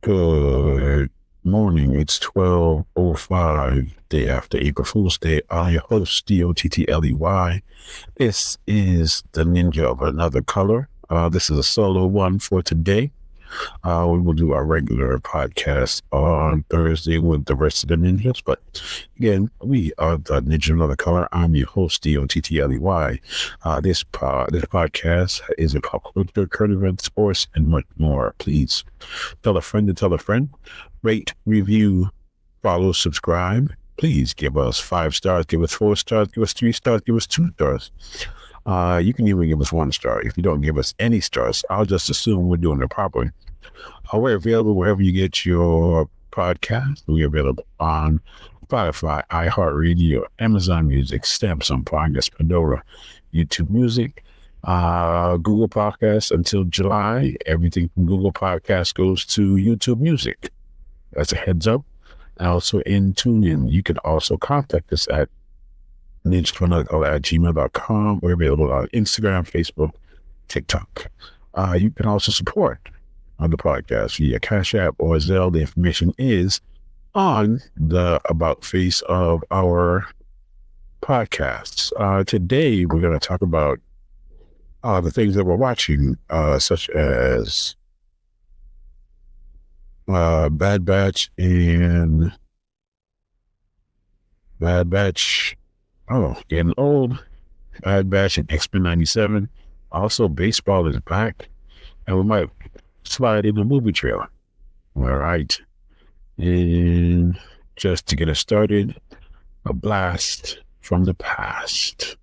Good morning. It's 12:05, day after April Fool's Day. I'm your host, Dottley. This is the Ninja of Another Color. This is a solo one for today. We will do our regular podcast on Thursday with the rest of the ninjas. But again, we are the Ninja of Another Color. I'm your host, Dottley. This podcast is a pop culture, current events, sports, and much more. Please tell a friend to tell a friend. Rate, review, follow, subscribe. Please give us 5 stars, give us 4 stars, give us 3 stars, give us 2 stars. You can even give us 1 star. If you don't give us any stars, I'll just assume we're doing it properly. We're available wherever you get your podcast. We're available on Spotify, iHeartRadio, Amazon Music, Samsung Podcast, Pandora, YouTube Music, Google Podcasts until July. Everything from Google Podcasts goes to YouTube Music. That's a heads up. Also in TuneIn. You can also contact us at ninja@gmail.com. We're available on Instagram, Facebook, TikTok. You can also support on the podcast via Cash App or Zelle. The information is on the about face of our podcasts. Today, we're going to talk about the things that we're watching, such as Bad Batch. Getting old. Bad Batch and X-Men 97. Also, baseball is back, and we might slide in a movie trailer. All right. And just to get us started, a blast from the past.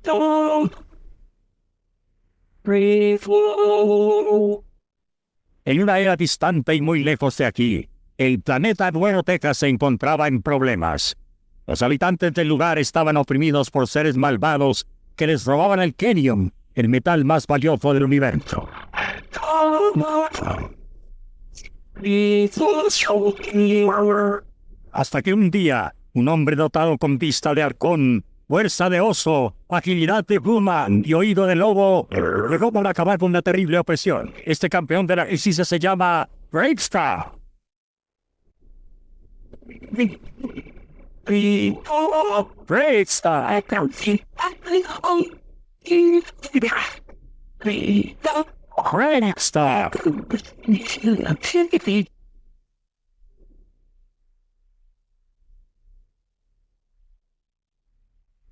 Don't breathe low. En una era distante y muy lejos de aquí, el planeta Nuevo Texas se encontraba en problemas. Los habitantes del lugar estaban oprimidos por seres malvados que les robaban el Kenium, el metal más valioso del universo. Hasta que un día, un hombre dotado con vista de halcón, fuerza de oso, agilidad de pluma y oído de lobo, llegó para acabar con una terrible opresión. Este campeón de la justicia se llama Bravestar. Bravestar.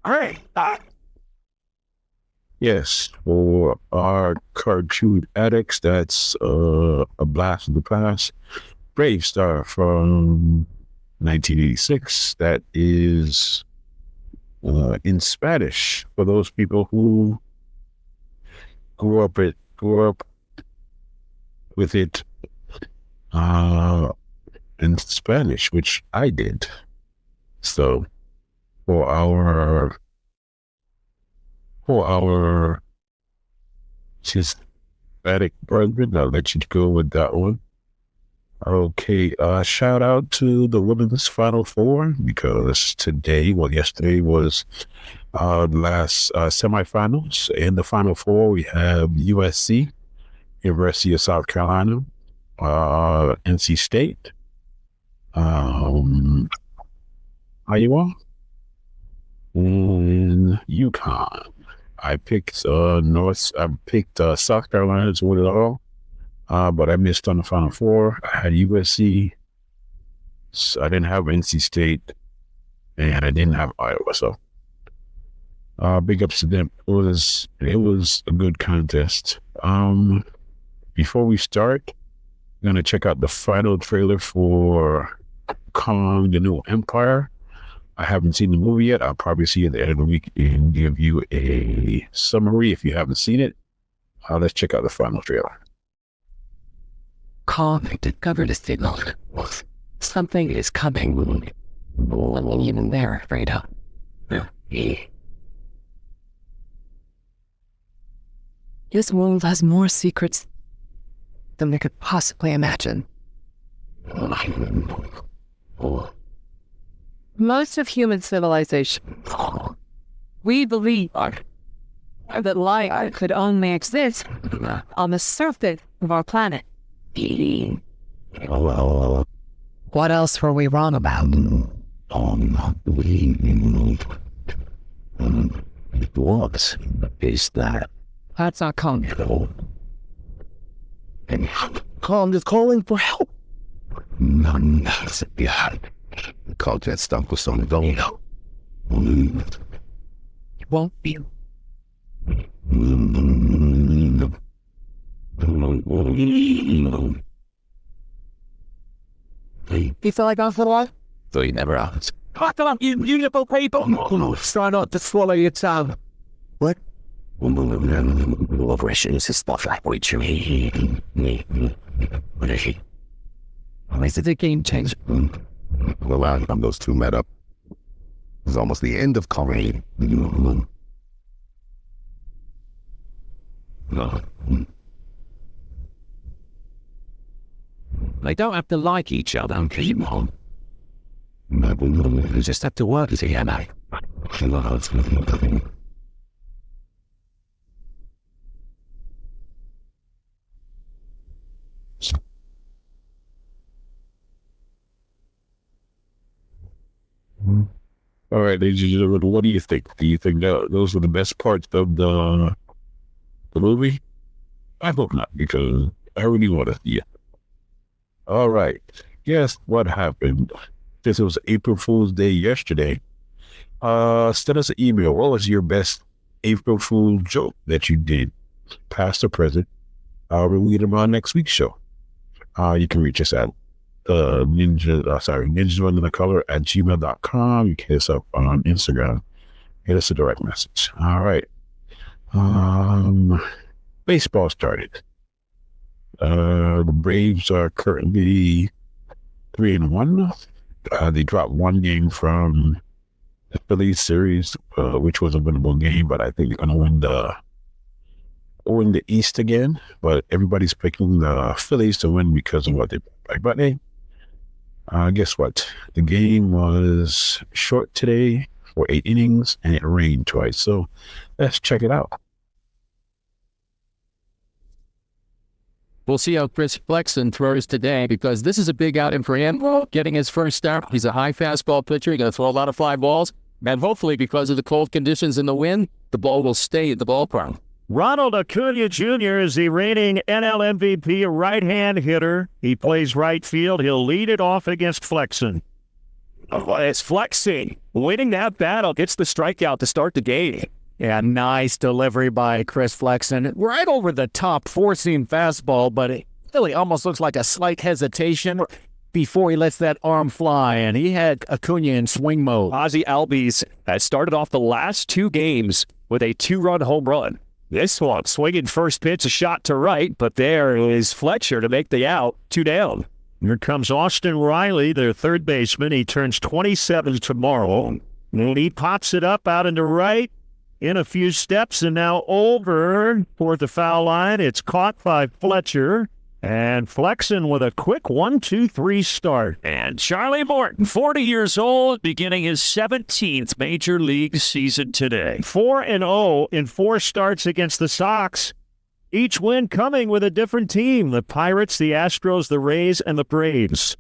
Bravestar. Yes, for our cartoon addicts, that's a blast from the past. Brave Star from 1986. That is in Spanish for those people who grew up with it in Spanish, which I did. So for our Hispanic brethren, I'll let you go with that one. Okay, shout out to the women's Final Four, because yesterday was the last semifinals. In the Final Four, we have USC, University of South Carolina, NC State, Iowa, and UConn. I picked South Carolina to win it all, but I missed on the Final Four. I had USC, so I didn't have NC State, and I didn't have Iowa. So, big ups to them. It was a good contest. Before we start, I'm gonna check out the final trailer for Kong: The New Empire. I haven't seen the movie yet. I'll probably see it at the end of the week and give you a summary if you haven't seen it. Let's check out the final trailer. Kong discovered a signal. Something is coming. Wasn't even there, afraid of. This world has more secrets than we could possibly imagine. Most of human civilization, we believe that life could only exist on the surface of our planet. What else were we wrong about? What is that? That's not Kong. Kong is calling for help. None has it behind. Called that stuff was on the go. It won't be. You feel like that for a while? So you never asked. Talk about you beautiful people. Try not to swallow your tongue. What? Operations is stuff like what you mean. What is he? Is it a game changer? The last time those two met up was almost the end of comedy. They don't have to like each other, They just have to work together. All right, ladies and gentlemen, what do you think? Do you think that those were the best parts of the movie? I hope not, because I really want to see it. All right, guess what happened? Since it was April Fool's Day yesterday, send us an email. What was your best April Fool's joke that you did, past or present? We'll read them on next week's show. You can reach us at ninjas_color@gmail.com. You can hit us up on Instagram. Hit us a direct message. All right. Baseball started. The Braves are currently 3-1. They dropped one game from the Phillies series, which was a winnable game, but I think they're going to win the East again. But everybody's picking the Phillies to win because of what they like. But hey, guess what? The game was short today for 8 innings, and it rained twice. So let's check it out. We'll see how Chris Flexen throws today, because this is a big outing for him. Getting his first start. He's a high fastball pitcher. He's going to throw a lot of fly balls. And hopefully, because of the cold conditions and the wind, the ball will stay at the ballpark. Ronald Acuna Jr. is the reigning NL MVP right-hand hitter. He plays right field. He'll lead it off against Flexen. It's Flexen winning that battle. Gets the strikeout to start the game. Yeah, nice delivery by Chris Flexen. Right over the top, four-seam fastball, but it really almost looks like a slight hesitation before he lets that arm fly, and he had Acuna in swing mode. Ozzie Albies has started off the last 2 games with a 2-run home run. This one, swinging first pitch, a shot to right, but there is Fletcher to make the out, 2 down. Here comes Austin Riley, their third baseman. He turns 27 tomorrow. And he pops it up out into right. In a few steps, and now over toward the foul line. It's caught by Fletcher. And Flexen with a quick 1-2-3 start. And Charlie Morton, 40 years old, beginning his 17th Major League season today. 4-0 in 4 starts against the Sox. Each win coming with a different team. The Pirates, the Astros, the Rays, and the Braves.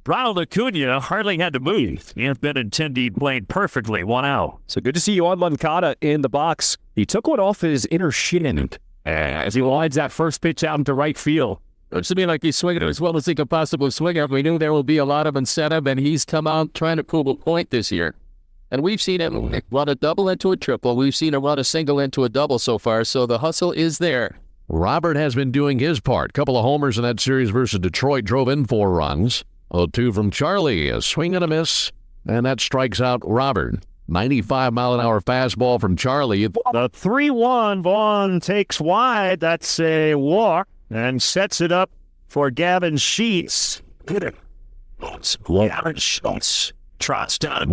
Ronald Acuna hardly had to move. He had been intended playing perfectly, 1 out. So good to see Yohan Moncada in the box. He took one off his inner shin as he lines that first pitch out into right field. Looks to me like he's swinging as well as he could possibly swing it. We knew there will be a lot of incentive, and he's come out trying to prove a point this year. And we've seen him run a double into a triple. We've seen him run a single into a double so far, so the hustle is there. Robert has been doing his part. Couple of homers in that series versus Detroit, drove in 4 runs. 0-2 from Charlie, a swing and a miss, and that strikes out Robert. 95-mile-an-hour fastball from Charlie. The 3-1, Vaughn takes wide. That's a walk, and sets it up for Gavin Sheets. Gavin Sheets trots down.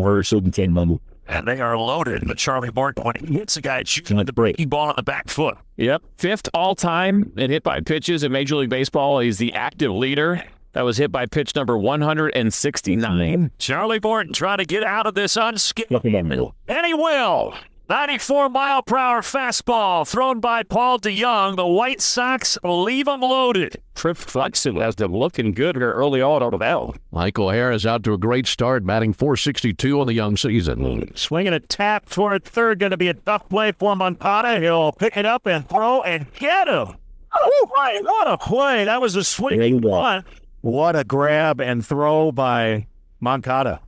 And they are loaded. But Charlie Morton, when he hits a guy shooting the breaking ball on the back foot. Yep, 5th all-time in hit by pitches in Major League Baseball. He's the active leader. That was hit by pitch number 169. Charlie Morton trying to get out of this unscathed. And he will. 94-mile-per-hour fastball thrown by Paul DeYoung. The White Sox leave him loaded. Trip Flexen has them looking good here early on the bell. Michael Harris out to a great start, batting .462 on the young season. Swinging a tap toward third. Going to be a tough play for Moncada. He'll pick it up and throw and get him. Oh, my, what a play. That was a swing. What a grab and throw by Moncada.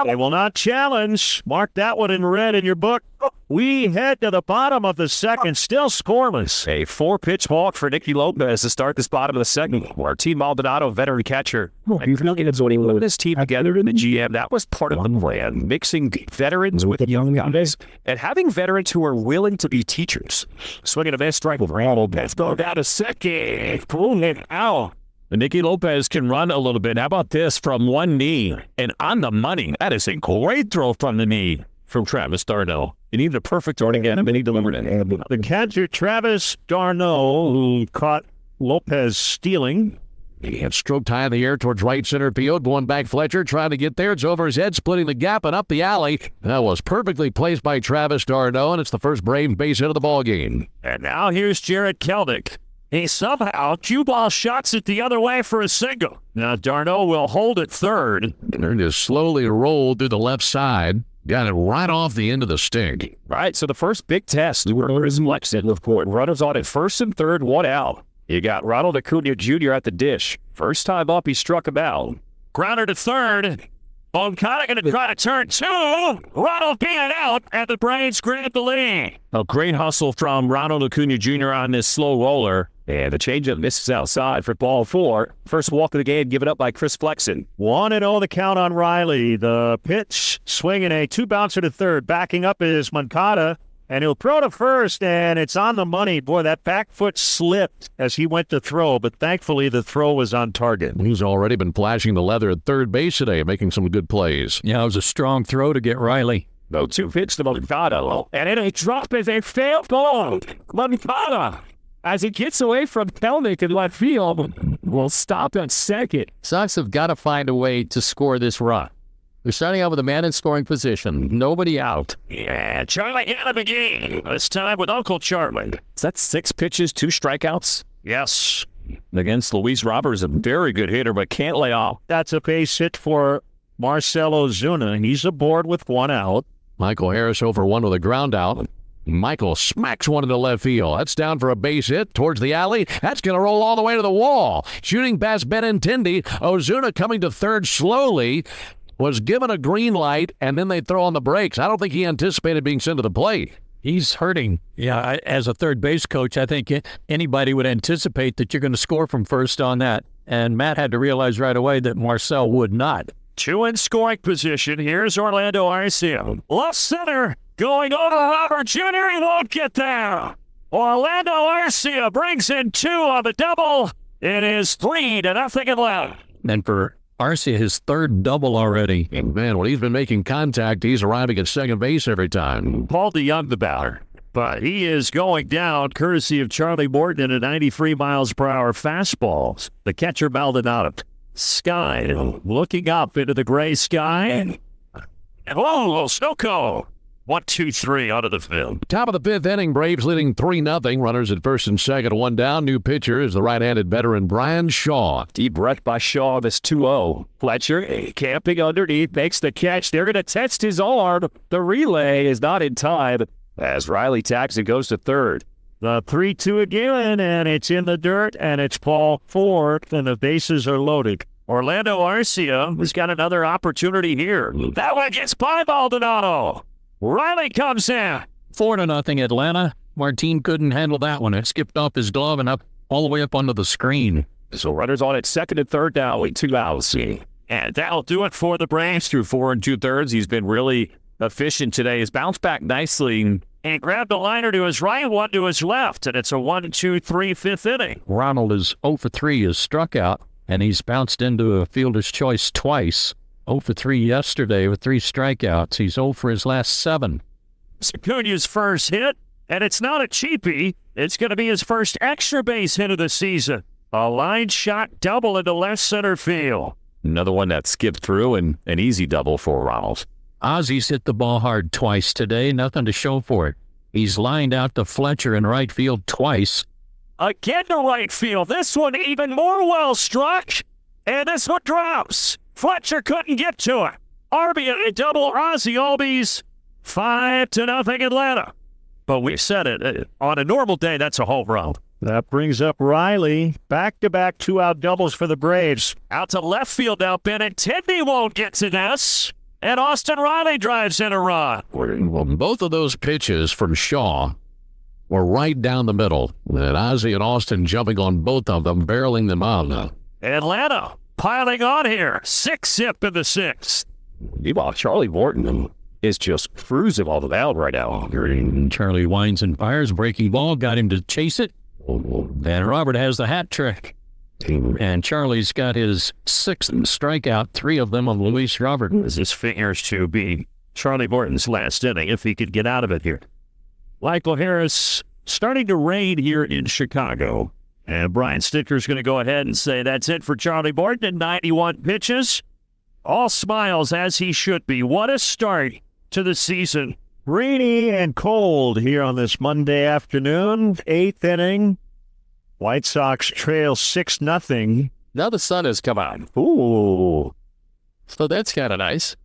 They will not challenge. Mark that one in red in your book. We head to the bottom of the second, still scoreless. A 4-pitch walk for Nicky Lopez to start this bottom of the second. Martin Maldonado, veteran catcher. This team together in the GM, that was part of the plan. Mixing veterans with young guys and having veterans who are willing to be teachers. Swinging a best strike with Lopez. Go down to second. Pull it out. Nicky Lopez can run a little bit. How about this from one knee and on the money? That is a great throw from the knee from Travis d'Arnaud. He needed a perfect throw again, and he delivered it. The catcher, Travis d'Arnaud, who caught Lopez stealing. He had stroked high in the air towards right center field. Going back, Fletcher trying to get there. It's over his head, splitting the gap and up the alley. That was perfectly placed by Travis d'Arnaud, and it's the first Brave base hit of the ball game. And now here's Jared Kelnick. He somehow cue ball shots it the other way for a single. Now d'Arnaud will hold it third. And just slowly rolled through the left side. Got it right off the end of the stick. Right, so the first big test, Lexington, of course. Runners on at first and third, 1 out. You got Ronald Acuna Jr. at the dish. First time up, he struck him out. Grounder to third. Moncada going to try to turn two. Ronald being out, and the Braves grab the lead. A great hustle from Ronald Acuna Jr. on this slow roller. And the changeup misses outside for ball 4. First walk of the game given up by Chris Flexen. 1-0 the count on Riley. The pitch swinging a 2-bouncer to third. Backing up is Moncada. And he'll throw to first, and it's on the money. Boy, that back foot slipped as he went to throw, but thankfully the throw was on target. He's already been flashing the leather at third base today, making some good plays. Yeah, it was a strong throw to get Riley. No 2 hits to Moncada. And in a drop is a failed ball. Moncada, as he gets away from Kelnick in left field, will stop at second. Sox have got to find a way to score this run. They're starting out with a man in scoring position. Nobody out. Yeah, Charlie out of the game. This time with Uncle Charlie. Is that 6 pitches, 2 strikeouts? Yes. Against Luis Roberts, a very good hitter, but can't lay off. That's a base hit for Marcelo Zuna. He's aboard with 1 out. Michael Harris over 1 with a ground out. Michael smacks one into left field. That's down for a base hit towards the alley. That's going to roll all the way to the wall. Shooting past Benintendi. Ozuna coming to third slowly. Was given a green light, and then they throw on the brakes. I don't think he anticipated being sent to the plate. He's hurting. Yeah, as a third base coach, I think anybody would anticipate that you're going to score from first on that. And Matt had to realize right away that Marcel would not. 2 in scoring position. Here's Orlando Arcia. Left center, going over Robert Jr. He won't get there. Orlando Arcia brings in 2 on the double. It is 3-0 Atlanta. And for Arcia, his third double already. And man, when he's been making contact, he's arriving at second base every time. Paul DeYoung, the batter. But he is going down courtesy of Charlie Morton at 93 miles per hour fastballs. The catcher Maldonado. Sky looking up into the gray sky. And Snowco. 1, 2, 3 out of the field. Top of the 5th inning, Braves leading 3-0. Runners at first and second, 1 down. New pitcher is the right-handed veteran Brian Shaw. Deep breath by Shaw, this 2-0. Fletcher camping underneath, makes the catch. They're going to test his arm. The relay is not in time as Riley tacks and goes to third. The 3-2 again, and it's in the dirt, and it's Paul Ford, and the bases are loaded. Orlando Arcia has got another opportunity here. That one gets by Maldonado. Riley comes in. 4-0 Atlanta. Martin couldn't handle that one. It skipped off his glove and up all the way up onto the screen. So runners on at second and third now with 2 outs. And that'll do it for the Braves. Through 4 2/3. He's been really efficient today. He's bounced back nicely. And grabbed a liner to his right, 1 to his left. And it's a 1, 2, 3, 5th inning. Ronald is 0 for 3, is struck out, and he's bounced into a fielder's choice twice. 0 for 3 yesterday with 3 strikeouts. He's 0 for his last 7. Acuna's first hit, and it's not a cheapie. It's going to be his first extra base hit of the season. A line shot double into left center field. Another one that skipped through and an easy double for Ronald. Ozzy's hit the ball hard twice today, nothing to show for it. He's lined out to Fletcher in right field twice. Again to right field. This one even more well struck. And this one drops. Fletcher couldn't get to it. RBI double Ozzy Albies. 5-0 Atlanta. But we said it. On a normal day, that's a home run. That brings up Riley. Back-to-back two-out doubles for the Braves. Out to left field now. Benintendi won't get to this. And Austin Riley drives in a run. Well, both of those pitches from Shaw were right down the middle. And Ozzy and Austin jumping on both of them, barreling them out. Atlanta piling on here. 6-zip in the 6th. Meanwhile, Charlie Morton is just cruising all the mound right now. Charlie winds and fires, breaking ball, got him to chase it. And Robert has the hat trick. And Charlie's got his 6th strikeout, 3 of them on Luis Robert. This figures to be Charlie Morton's last inning if he could get out of it here. Michael Harris starting to rain here in Chicago. And Brian Sticker's going to go ahead and say that's it for Charlie Morton in 91 pitches. All smiles as he should be. What a start to the season. Rainy and cold here on this Monday afternoon. 8th inning. White Sox trail 6-0. Now the sun has come out. Ooh. So that's kind of nice.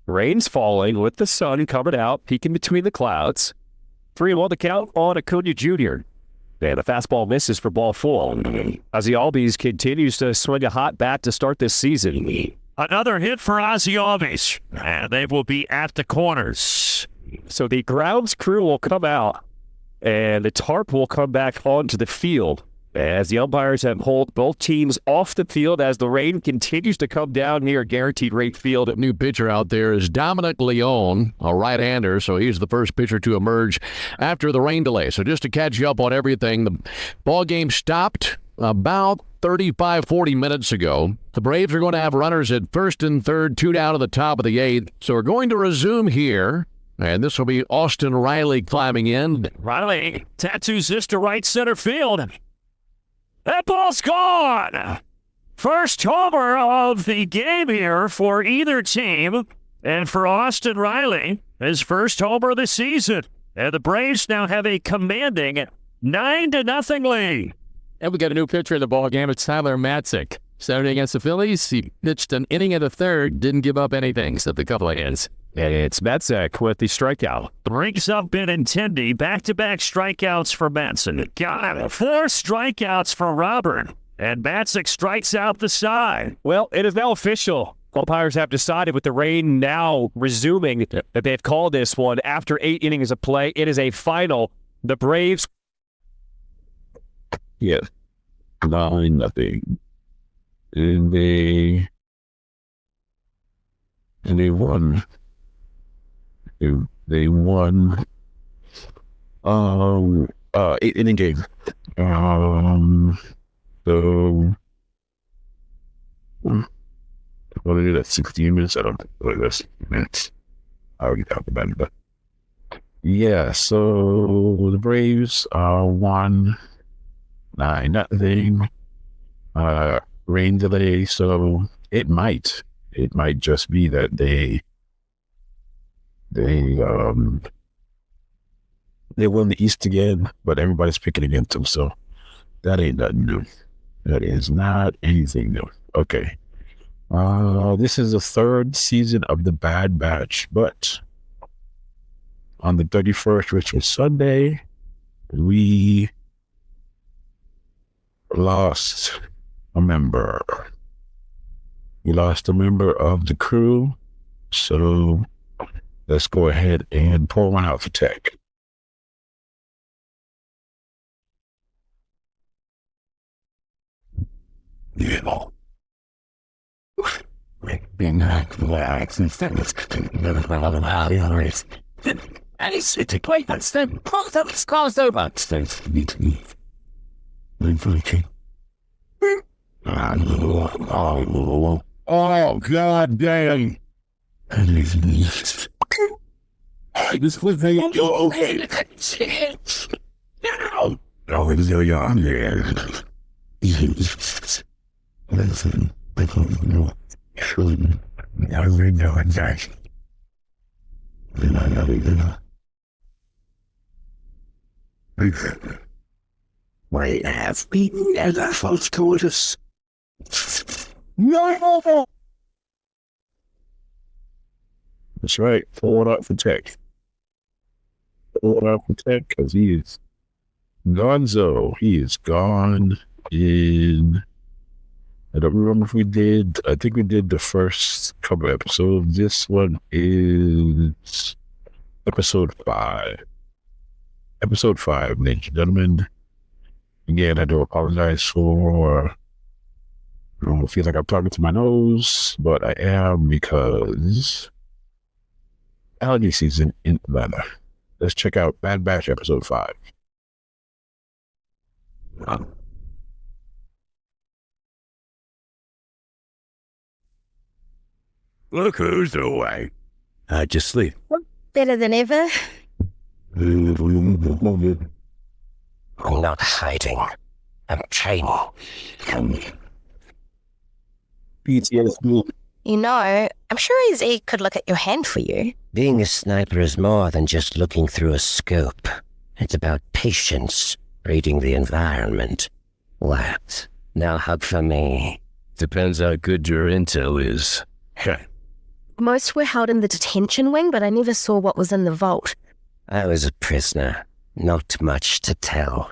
Rain's falling with the sun coming out, peeking between the clouds. 3-1 the count on Acuna Jr. And the fastball misses for ball 4. Ozzy Albies continues to swing a hot bat to start this season. Another hit for Ozzy Albies. And they will be at the corners. So the grounds crew will come out, and the tarp will come back onto the field as the umpires have pulled both teams off the field as the rain continues to come down near guaranteed rate field. New pitcher out there is Dominic Leone, a right-hander, so he's the first pitcher to emerge after the rain delay. So just to catch you up on everything, the ball game stopped about 35-40 minutes ago. The Braves are going to have runners at first and third, 2 down to the top of the 8th. So we're going to resume here. And this will be Austin Riley climbing in. Riley tattoos this to right center field. That ball's gone. First homer of the game here for either team. And for Austin Riley, his first homer of the season. And the Braves now have a commanding 9-0 lead. And we got a new pitcher in the ball game. It's Tyler Matzik. Saturday against the Phillies, he pitched an inning of the 3rd, didn't give up anything except a couple of hits. And it's Matzek with the strikeout. Brings up Benintendi. Back-to-back strikeouts for Matson. Got 4 strikeouts for Robert. And Matzek strikes out the side. Well, it is now official. Umpires have decided with the rain now resuming that they've called this one after 8 innings of play. It is a final. The Braves. Yes. 9-0. And they won. They won 8 inning game. So what did it at 16 minutes? I don't think it was minutes. I already talked about it, but yeah, so the Braves won 9-0. Rain delay, so it might just be that they won the East again, but everybody's picking against them, so that ain't nothing new. That is not anything new. Okay. This is the 3rd season of the Bad Batch, but on the 31st, which was Sunday, we lost a member. We lost a member of the crew, so let's go ahead and pour one out for Tech. Yeah. Being relaxed instead of and it's a great that's the part of the cars over. Oh, God damn. This was a your head. Oh, it's so young. Why have been ever false told us? That's right. Pull it up for tech. Pull it up for tech because he is gonzo. He is gone in. I don't remember if we did. I think we did the first couple episodes. This one is episode 5. Episode 5, ladies and gentlemen. Again, I do apologize for. I don't feel like I'm talking to my nose, but I am because allergy season in Atlanta. Let's check out Bad Batch episode 5. Look who's away. How'd you sleep? Better than ever. I'm not hiding. I'm training. PTSD. You know, I'm sure Izzy could look at your hand for you. Being a sniper is more than just looking through a scope. It's about patience, reading the environment. What? Now hug for me. Depends how good your intel is. Most were held in the detention wing, but I never saw what was in the vault. I was a prisoner. Not much to tell.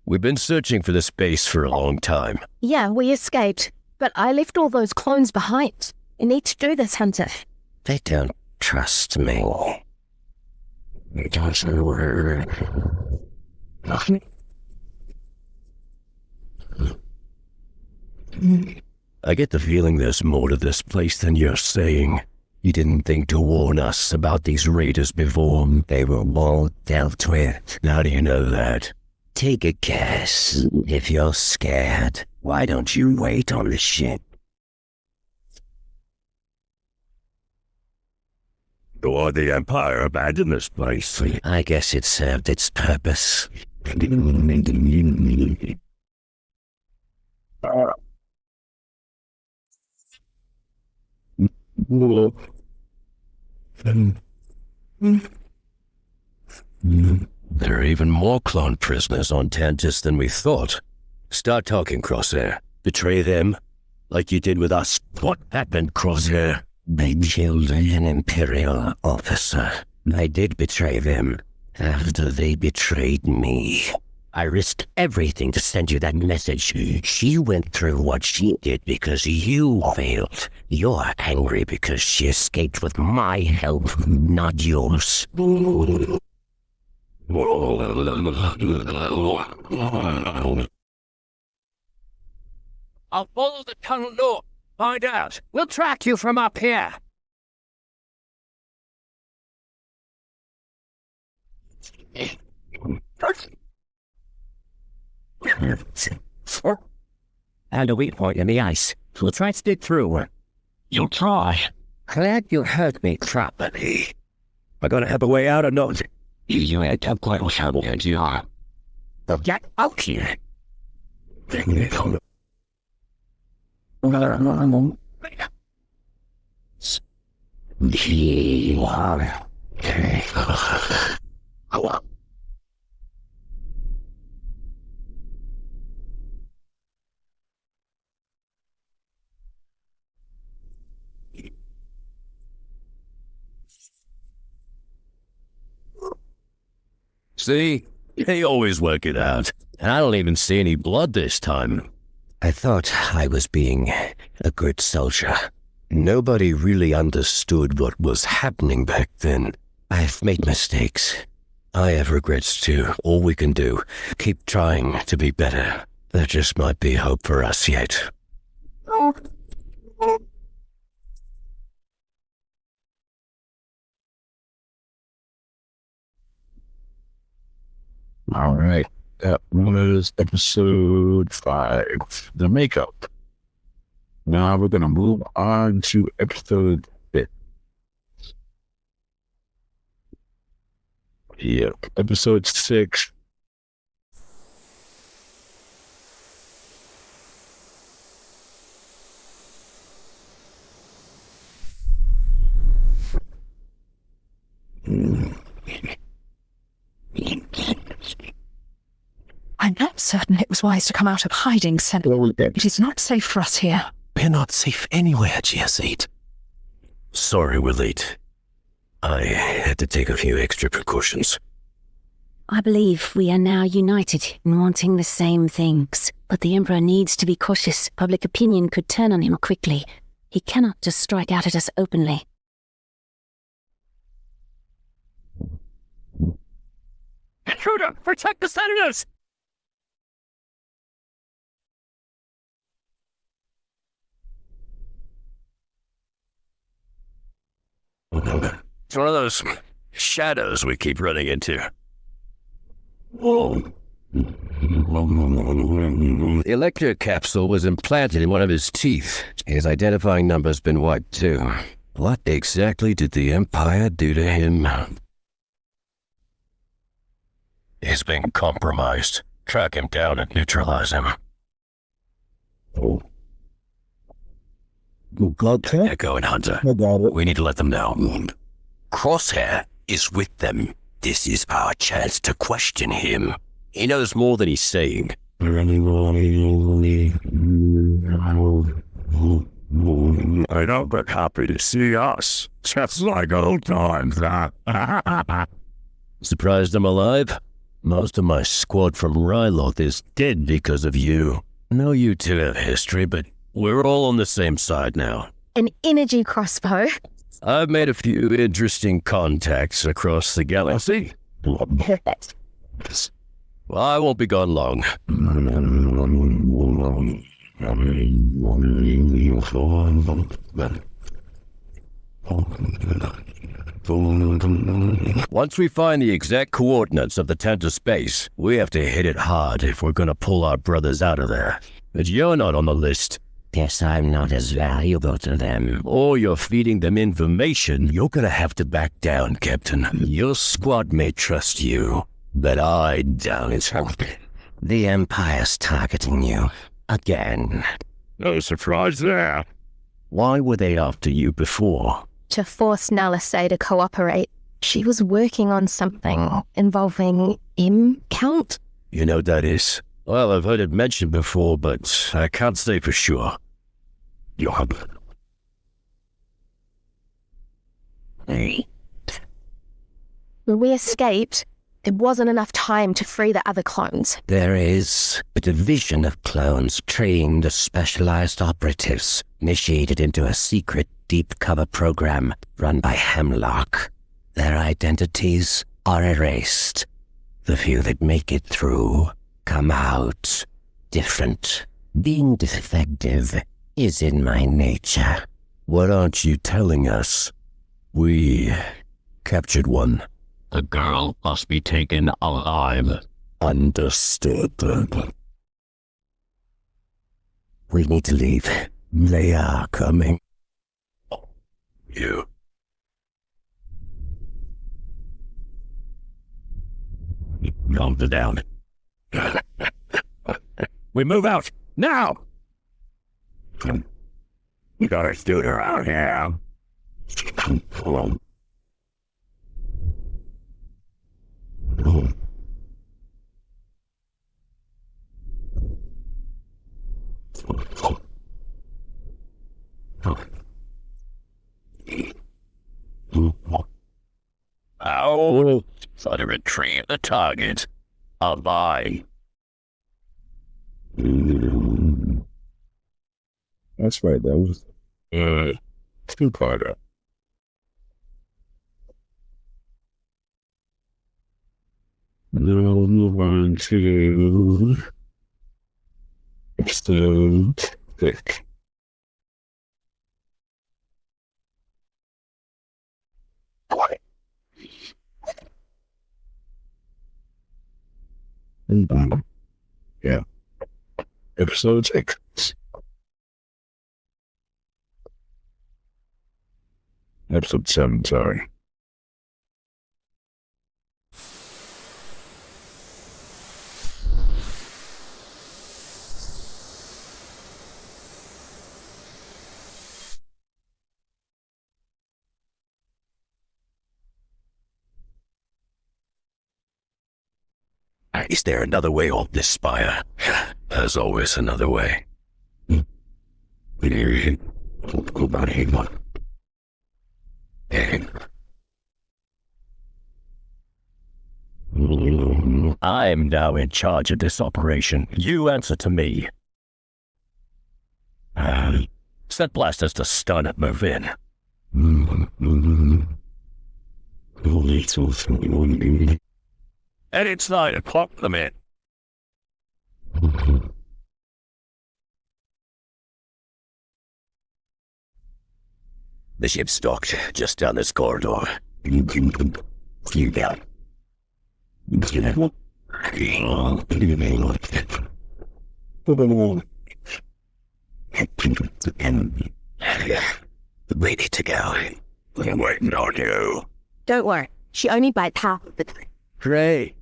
We've been searching for this base for a long time. Yeah, we escaped, but I left all those clones behind. You need to do this, Hunter. They don't trust me. I get the feeling there's more to this place than you're saying. You didn't think to warn us about these raiders before. They were all dealt with. How do you know that? Take a guess. If you're scared, why don't you wait on the ship? Or the Empire abandoned this place. I guess it served its purpose. There are even more clone prisoners on Tantus than we thought. Start talking, Crosshair. Betray them, like you did with us. What happened, Crosshair? They killed an Imperial officer. I did betray them after they betrayed me. I risked everything to send you that message. She went through what she did because you failed. You're angry because she escaped with my help, not yours. I'll follow the tunnel north. Find out. We'll track you from up here. And a weak point in the ice. We'll try to dig through. You'll try. Glad you heard me properly. We're gonna have a way out or not? You had have quite a trouble, and you are. So get out here. See? They always work it out. And I don't even see any blood this time. I thought I was being a good soldier. Nobody really understood what was happening back then. I've made mistakes. I have regrets too. All we can do, keep trying to be better. There just might be hope for us yet. All right. That was episode 5, the makeup. Now we're going to move on to episode 6. Yeah, episode 6. certain it was wise to come out of hiding, Senator. It is not safe for us here. We're not safe anywhere, GS8. Sorry we're late. I had to take a few extra precautions. I believe we are now united in wanting the same things, but the Emperor needs to be cautious. Public opinion could turn on him quickly. He cannot just strike out at us openly. Intruder, protect the senators! It's one of those shadows we keep running into. The electric capsule was implanted in one of his teeth. His identifying number's been wiped too. What exactly did the Empire do to him? He's been compromised. Track him down and neutralize him. Echo and Hunter. We need to let them know. Crosshair is with them. This is our chance to question him. He knows more than he's saying. I'm not but happy to see us. Just like old times, Surprised I'm alive? Most of my squad from Ryloth is dead because of you. I know you two have history, but we're all on the same side now. An energy crossbow? I've made a few interesting contacts across the galaxy. Perfect. Well, I won't be gone long. Once we find the exact coordinates of the Tenta space, we have to hit it hard if we're gonna pull our brothers out of there. But you're not on the list. Guess I'm not as valuable to them. Or you're feeding them information. You're gonna have to back down, Captain. Your squad may trust you, but I don't. The Empire's targeting you. Again. No surprise there. Why were they after you before? To force Nalisay to cooperate. She was working on something involving Count? You know what that is? Well, I've heard it mentioned before, but I can't say for sure. When we escaped, there wasn't enough time to free the other clones. There is a division of clones trained as specialized operatives, initiated into a secret deep cover program run by Hemlock. Their identities are erased. The few that make it through come out different. Being defective is in my nature. What aren't you telling us? We captured one. The girl must be taken alive. Understood. We need to leave. They are coming. You. Calm down. We move out now. We got a dude around here. Ow! Try to retrieve the target. Alive. That's right. That was two-parter. Then we'll move on to episode 6. Yeah. Episode 6. Episode 7, sorry. Is there another way off this spire? There's always another way. I'm now in charge of this operation. You answer to me. Set blasters to stun and move in. And it's 9 o'clock, the man. The ship's docked just down this corridor. You down. Ready to go. I'm waiting on you. Don't worry. She only bites half of the time. Great.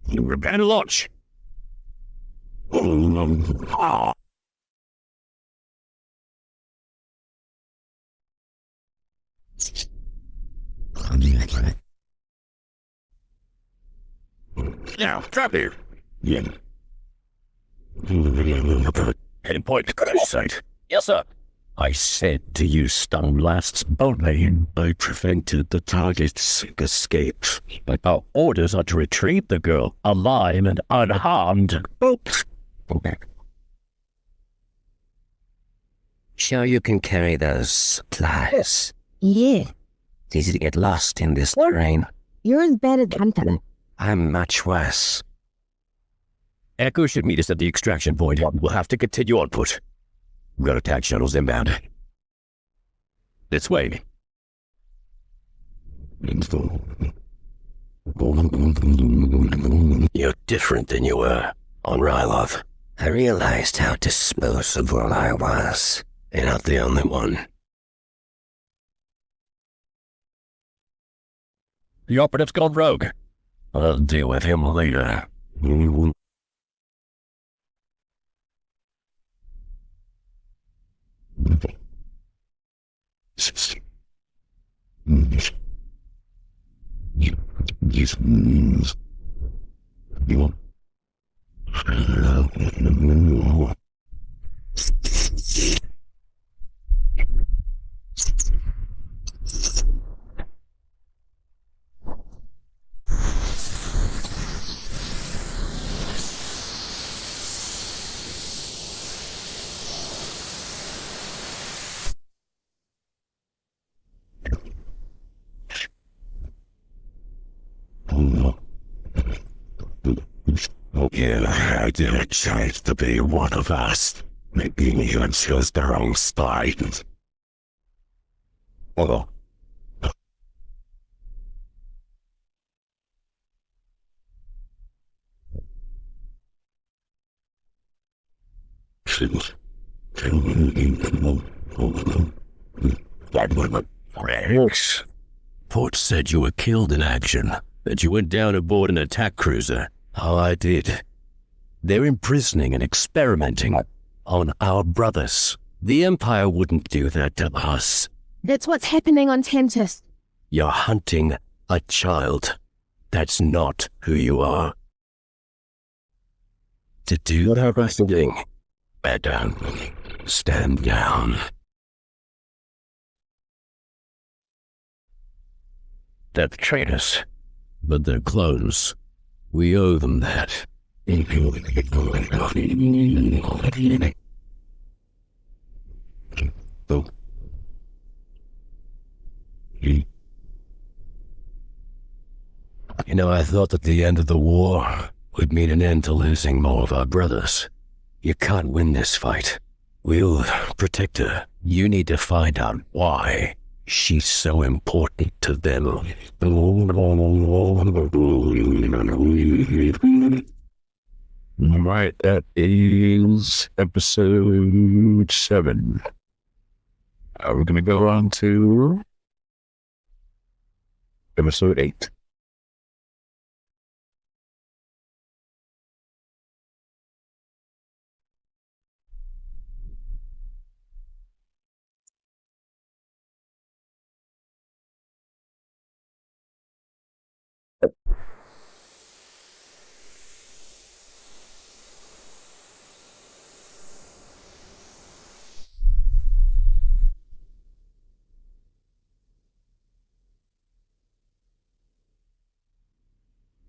You repent a lot. Now, drop here. Yeah. Heading point to crash site. Yes, sir. I said to use stun blasts only. I prevented the target's escape. But our orders are to retrieve the girl alive and unharmed. Oops. Okay. Sure you can carry those supplies? Yeah. It's easy to get lost in this terrain. You're as bad as hunting. I'm much worse. Echo should meet us at the extraction point. We'll have to continue on foot. We've got attack shuttles inbound. This way. You're different than you were on Rylov. I realized how disposable I was. You're not the only one. The operative's gone rogue. I'll deal with him later. Yeah, I did a chance to be one of us. Maybe you chose the wrong spine. Although, Rex. Port said you were killed in action, that you went down aboard an attack cruiser. Oh, I did. They're imprisoning and experimenting on our brothers. The Empire wouldn't do that to us. That's what's happening on Tentis. You're hunting a child. That's not who you are. To do what I'm doing, bear down. Stand down. They're the traitors, but they're clones. We owe them that. You know, I thought that the end of the war would mean an end to losing more of our brothers. You can't win this fight. We'll protect her. You need to find out why she's so important to them. All right, that is episode 7. We're going to go on to episode 8.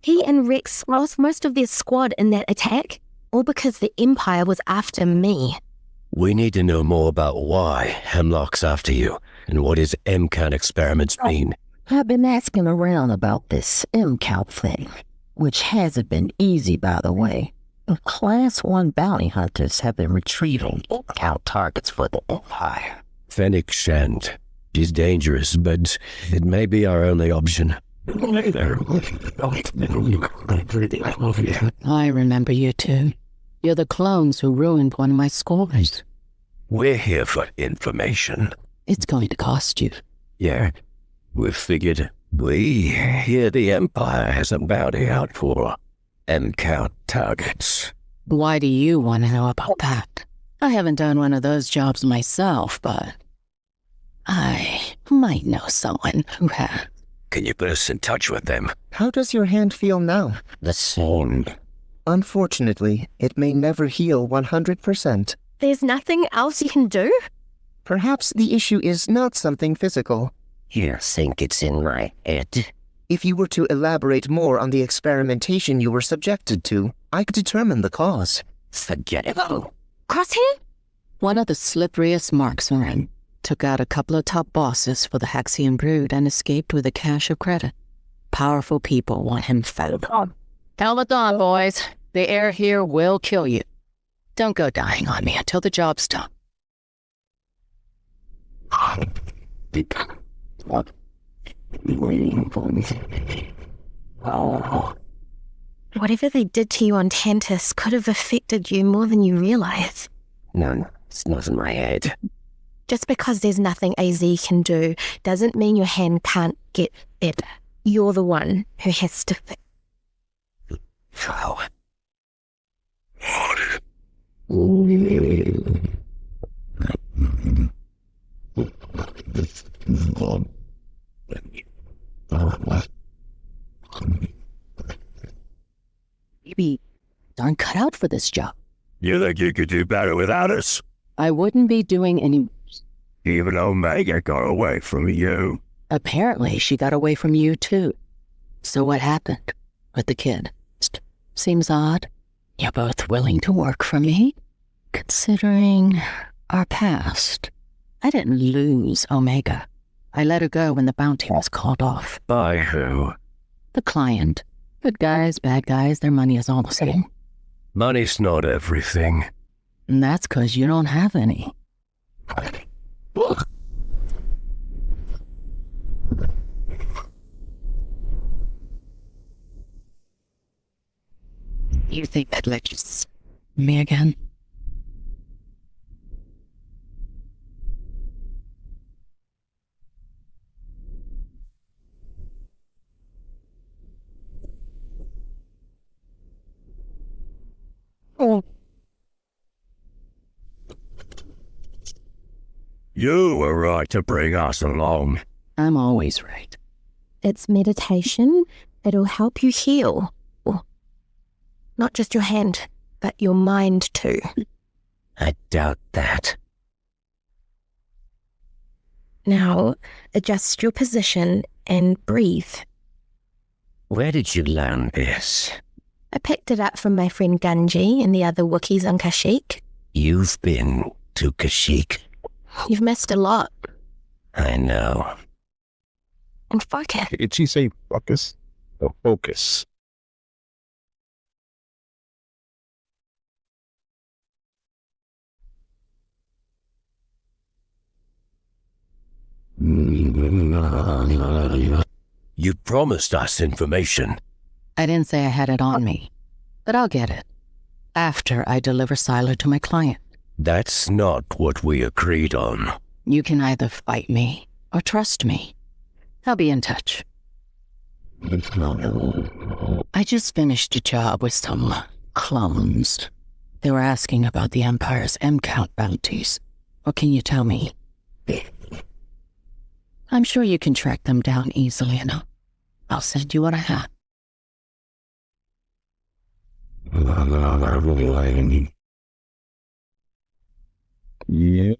He and Rex lost most of their squad in that attack, all because the Empire was after me. We need to know more about why Hemlock's after you and what his MCAT experiments mean. I've been asking around about this MCAT thing, which hasn't been easy, by the way. Class 1 bounty hunters have been retrieving MCAT targets for the Empire. Fennec shan't. She's dangerous, but it may be our only option. I remember you too. You're the clones who ruined one of my scores. We're here for information. It's going to cost you. Yeah, we figured we hear the Empire has a bounty out for MCAT targets. Why do you want to know about that? I haven't done one of those jobs myself, but I might know someone who has. Can you put us in touch with them? How does your hand feel now? The same. Unfortunately, it may never heal 100%. There's nothing else you can do? Perhaps the issue is not something physical. You think it's in my head? If you were to elaborate more on the experimentation you were subjected to, I could determine the cause. Forget it. Crosshair? One of the slipperiest marksmen took out a couple of top bosses for the Haxian brood and escaped with a cache of credit. Powerful people want him felled. Helmet on, boys. The air here will kill you. Don't go dying on me until the job's done. Whatever they did to you on Tantus could have affected you more than you realize. No, it's not in my head. Just because there's nothing AZ can do doesn't mean your hand can't get it. You're the one who has to fix. Oh. Maybe aren't cut out for this job. You think you could do better without us? I wouldn't be doing any... Even Omega got away from you. Apparently, she got away from you, too. So what happened with the kid? Seems odd. You're both willing to work for me, considering our past. I didn't lose Omega. I let her go when the bounty was called off. By who? The client. Good guys, bad guys, their money is all the same. Money's not everything. And that's 'cause you don't have any. You think I'd let you me again? Oh. You were right to bring us along. I'm always right. It's meditation. It'll help you heal. Not just your hand, but your mind too. I doubt that. Now, adjust your position and breathe. Where did you learn this? I picked it up from my friend Gunji and the other Wookiees on Kashyyyk. You've been to Kashyyyk. You've missed a lot. I know. And focus. Did she say focus? Or focus? You promised us information. I didn't say I had it on me, but I'll get it. After I deliver Silo to my client. That's not what we agreed on. You can either fight me or trust me. I'll be in touch. I just finished a job with some clones. They were asking about the Empire's MCount bounties. What can you tell me? I'm sure you can track them down easily enough. I'll send you what I have. Yeah.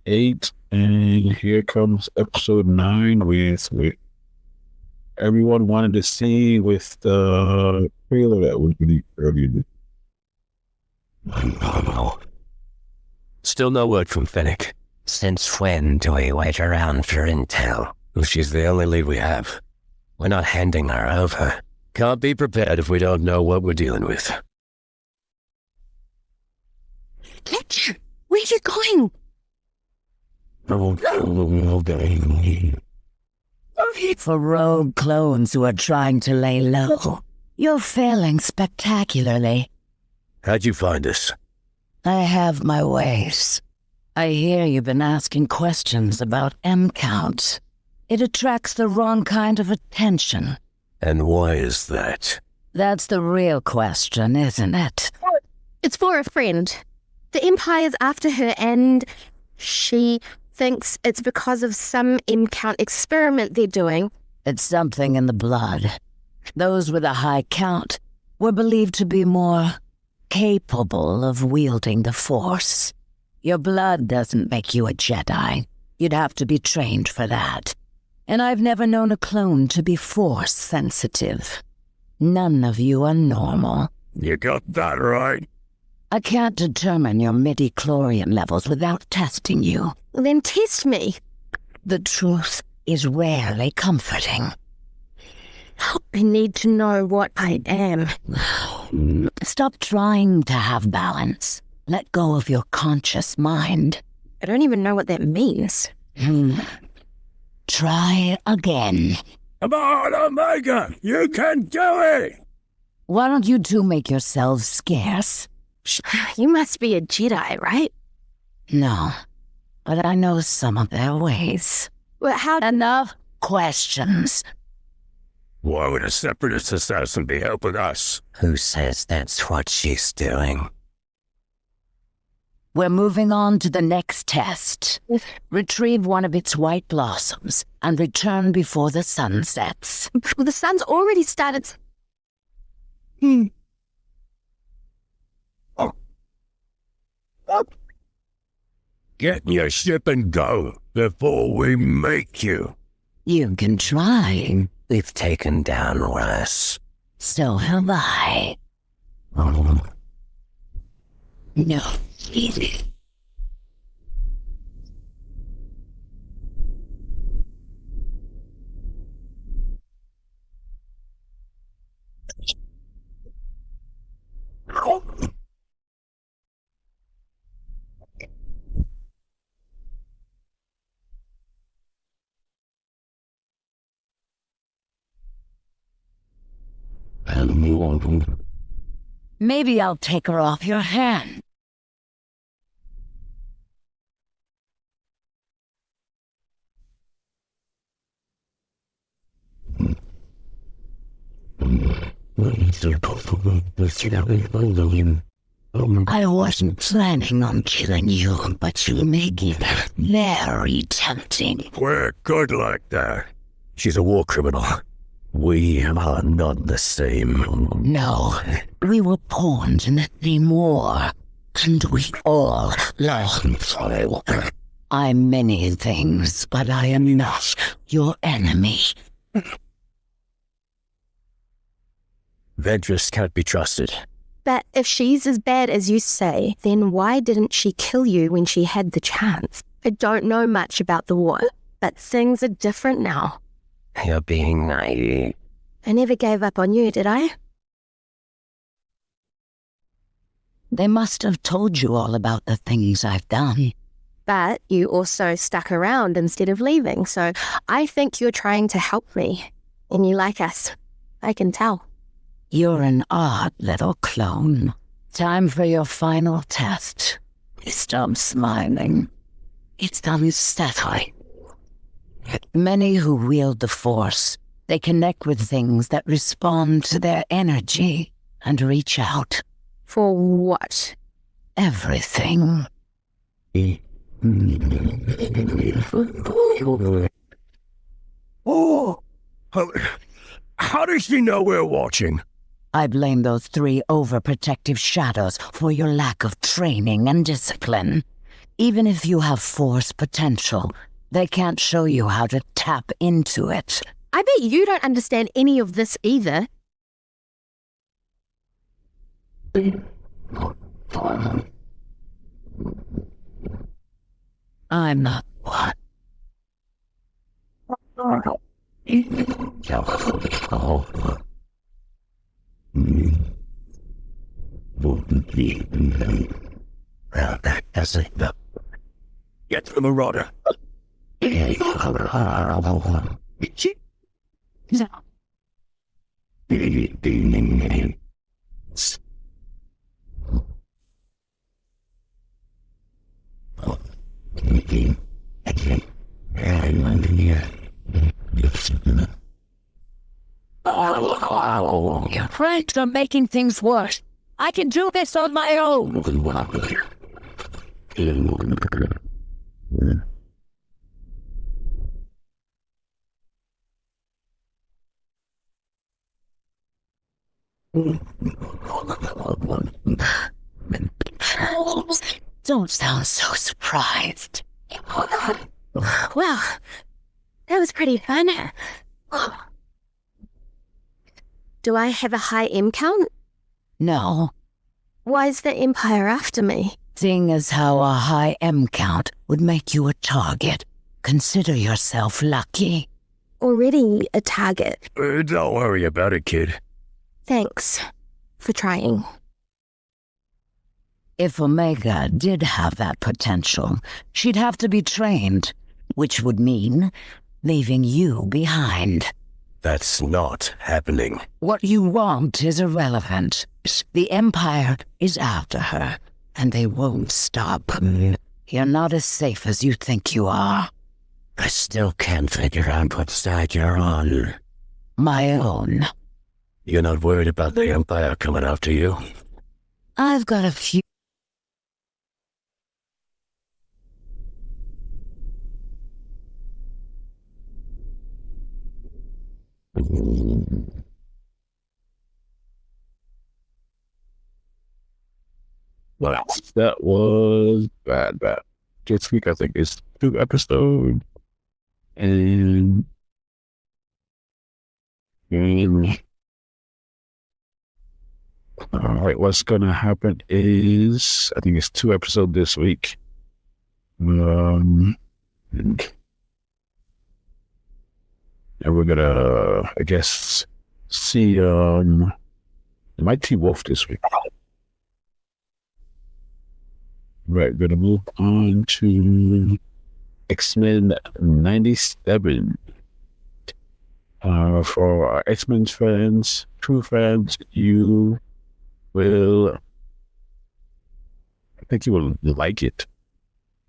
8, and here comes episode 9 with everyone wanted to see with the trailer that was released earlier. Still no word from Fennec. Since when do we wait around for intel? She's the only lead we have. We're not handing her over. Can't be prepared if we don't know what we're dealing with. Fletcher, where are you going? For rogue clones who are trying to lay low, you're failing spectacularly. How'd you find us? I have my ways. I hear you've been asking questions about M count. It attracts the wrong kind of attention. And why is that? That's the real question, isn't it? It's for a friend. The Empire's after her and she thinks it's because of some M count experiment they're doing. It's something in the blood. Those with a high count were believed to be more capable of wielding the Force. Your blood doesn't make you a Jedi. You'd have to be trained for that. And I've never known a clone to be Force sensitive. None of you are normal. You got that right. I can't determine your midi-chlorian levels without testing you. Then test me. The truth is rarely comforting. I need to know what I am. Stop trying to have balance. Let go of your conscious mind. I don't even know what that means. Try again. Come on, Omega! You can do it! Why don't you two make yourselves scarce? You must be a Jedi, right? No, but I know some of their ways. Well, how... Enough questions. Why would a Separatist assassin be helping us? Who says that's what she's doing? We're moving on to the next test. Retrieve one of its white blossoms and return before the sun sets. The sun's already started... Get in your ship and go before we make you. You can try. We've taken down worse. So have I. No, easy. Maybe I'll take her off your hand. I wasn't planning on killing you, but you make it very tempting. We're good like that. She's a war criminal. We are not the same. No, we were pawns in the same war, and we all lost. I'm many things, but I am not your enemy. Ventress can't be trusted. But if she's as bad as you say, then why didn't she kill you when she had the chance? I don't know much about the war, but things are different now. You're being naive. I never gave up on you, did I? They must have told you all about the things I've done. But you also stuck around instead of leaving, so I think you're trying to help me. And you like us. I can tell. You're an odd little clone. Time for your final test. Stop smiling. It's unsettling. Many who wield the Force, they connect with things that respond to their energy and reach out. For what? Everything. Oh! How does she know we're watching? I blame those 3 overprotective shadows for your lack of training and discipline. Even if you have Force potential, they can't show you how to tap into it. I bet you don't understand any of this either. I'm not one. Get the marauder. Your pranks are making things worse. I can do this on my own. Don't sound so surprised. Well, that was pretty fun. Do I have a high M count? No. Why is the Empire after me? Seeing as how a high M count would make you a target, consider yourself lucky. Already a target. Don't worry about it, kid. Thanks for trying. If Omega did have that potential, she'd have to be trained, which would mean leaving you behind. That's not happening. What you want is irrelevant. The Empire is after her, and they won't stop. You're not as safe as you think you are. I still can't figure out what side you're on. My own. You're not worried about the Empire coming after you? I've got a few. Well, that was bad. This week, I think, is 2 episodes. And all right, what's gonna happen is I think it's 2 episodes this week. And we're gonna, I guess, see Mighty Wolf this week. Right, gonna move on to X-Men 97. For our X-Men fans, true fans, you will, I think you will like it.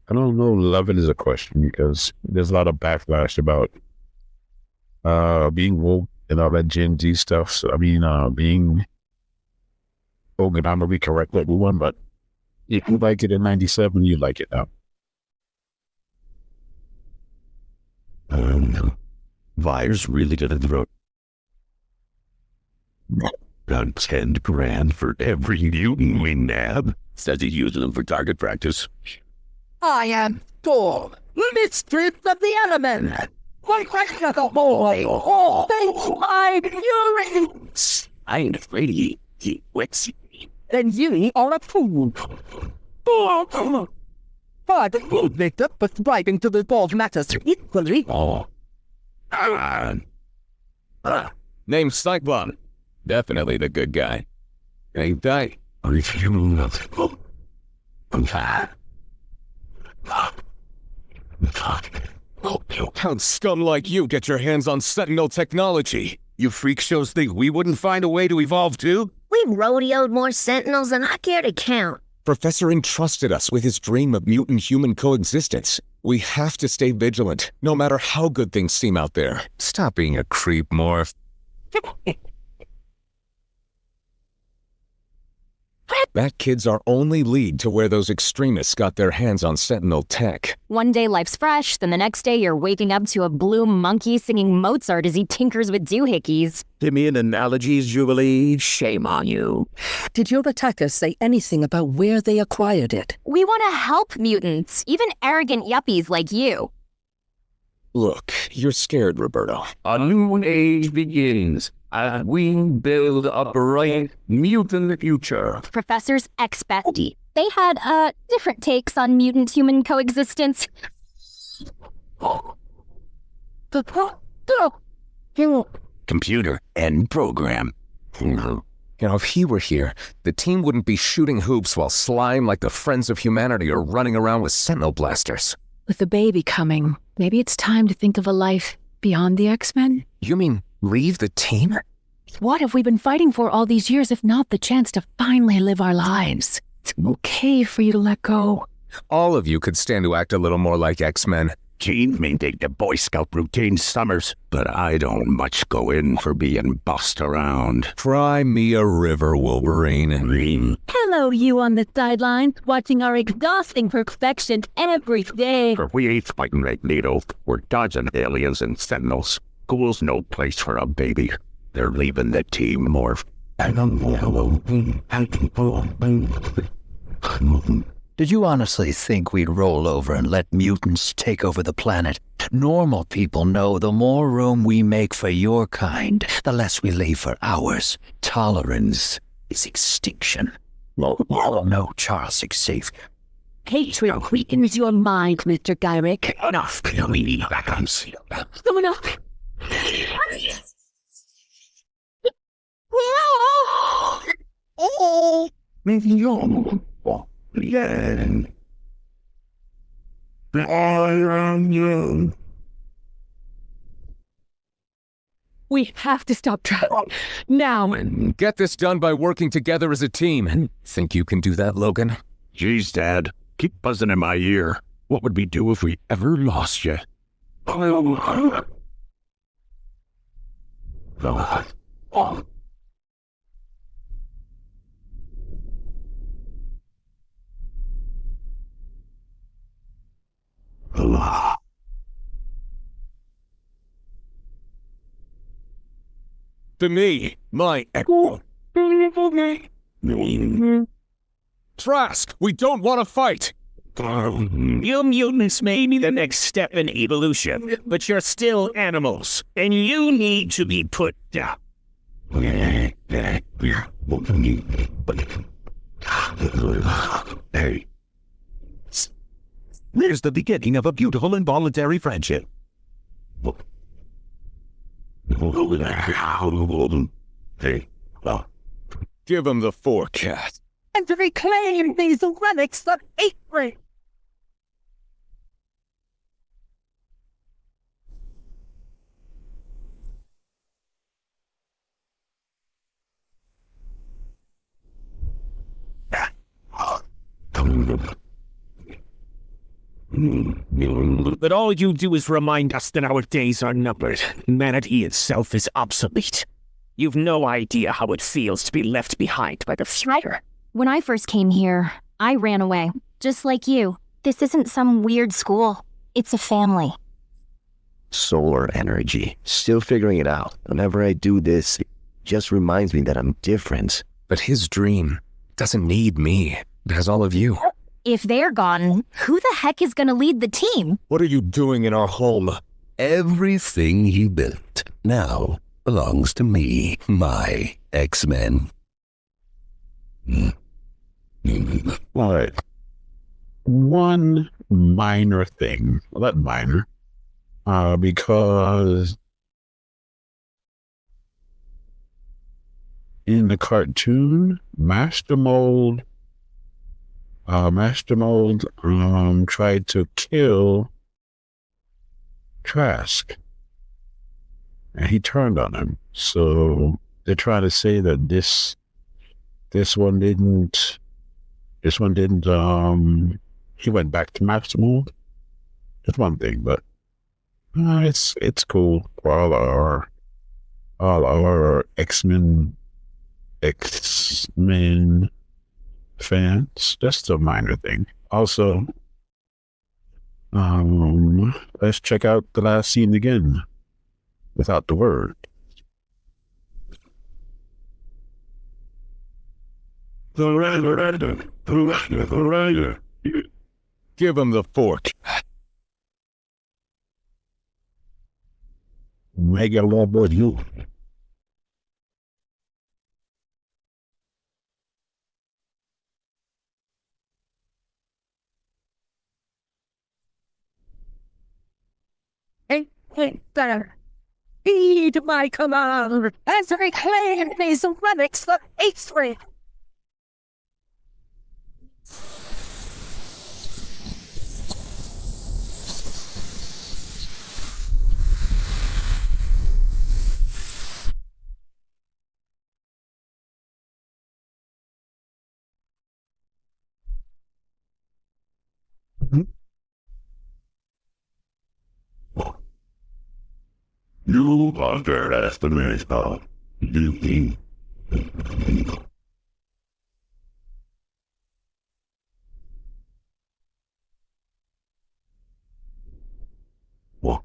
I don't know, love it is a question because there's a lot of backlash about being woke and all that Gen Z stuff. So, I mean, being woke, and I'm gonna be correct with everyone, but if you like it in 97, you like it now. Vyers really didn't throw around 10 grand for every mutant we nab. Says he's using them for target practice. I am Thor, mistress of the element. My question of boy, all thanks my fury. I ain't afraid he wets me. Then you are a fool. But the fool victim was bribing to resolve matters equally. Name's Cyclone. Definitely the good guy. Ain't I? How'd scum like you get your hands on Sentinel technology? You freak shows think we wouldn't find a way to evolve too? We've rodeoed more Sentinels than I care to count. Professor entrusted us with his dream of mutant-human coexistence. We have to stay vigilant, no matter how good things seem out there. Stop being a creep, Morph. That kid's our only lead to where those extremists got their hands on Sentinel tech. One day life's fresh, then the next day you're waking up to a blue monkey singing Mozart as he tinkers with doohickeys. Simian analogies, Jubilee. Shame on you. Did your attackers say anything about where they acquired it? We want to help mutants, even arrogant yuppies like you. Look, you're scared, Roberto. A new age begins, and we build a bright mutant future. Professor's ex-bestie. They had, different takes on mutant-human coexistence. Computer and program. You know, if he were here, the team wouldn't be shooting hoops while slime like the Friends of Humanity are running around with Sentinel blasters. With the baby coming, maybe it's time to think of a life beyond the X-Men? You mean leave the team? What have we been fighting for all these years if not the chance to finally live our lives? It's okay for you to let go. All of you could stand to act a little more like X-Men. Team may take the Boy Scout routine summers, but I don't much go in for being bossed around. Cry me a river, Wolverine. Hello, you on the sidelines, watching our exhausting perfection every day. We ain't fighting Magneto. We're dodging aliens and Sentinels. School's no place for a baby. They're leaving the team, Morph. Did you honestly think we'd roll over and let mutants take over the planet? Normal people know the more room we make for your kind, the less we leave for ours. Tolerance is extinction. No, Charles Xavier. Hatred weakens your mind, Mr. Gyrick. Enough. We need vacancy. Someone else. We have to stop traveling. Now. Get this done by working together as a team. Think you can do that, Logan? Jeez, Dad. Keep buzzing in my ear. What would we do if we ever lost you? To me, my Trask, we don't want to fight. You mutants may be the next step in evolution, but you're still animals, and you need to be put down. Hey. There's the beginning of a beautiful and voluntary friendship. Hey, give him the forecast. And to reclaim these relics of hatred. But all you do is remind us that our days are numbered. Humanity itself is obsolete. You've no idea how it feels to be left behind by the future. When I first came here, I ran away, just like you. This isn't some weird school. It's a family. Solar energy. Still figuring it out. Whenever I do this, it just reminds me that I'm different. But his dream doesn't need me. It has all of you. If they're gone, who the heck is gonna lead the team? What are you doing in our home? Everything he built now belongs to me, my X-Men. All right. One minor thing. Well, not minor. Because in the cartoon, Master Mold tried to kill Trask, and he turned on him. So they're trying to say that this one didn't. He went back to Master Mold. That's one thing, but it's cool for all our X-Men fans. That's a minor thing. Also, let's check out the last scene again without the word. Give him the fork. Mega love with you. Better heed my command as I reclaim these relics for Aethra. You underestimate the beauty. What?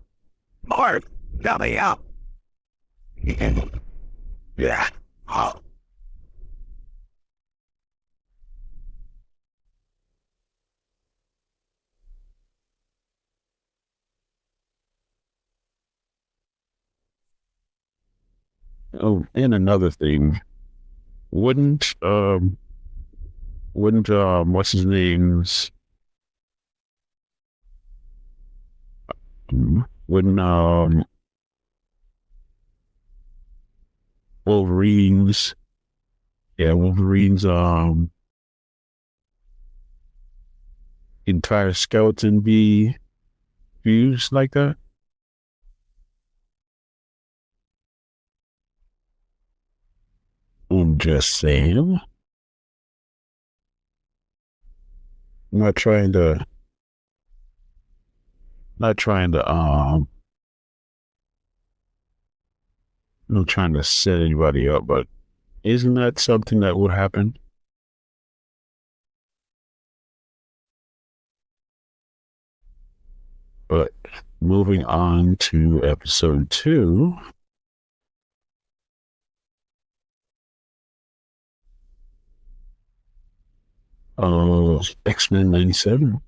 Mark, got me up. Yeah. Oh, and another thing, wouldn't what's his name's wouldn't Wolverine's entire skeleton be fused like that? I'm just saying. I'm not trying to set anybody up, but isn't that something that would happen? But moving on to episode 2. X-Men 97.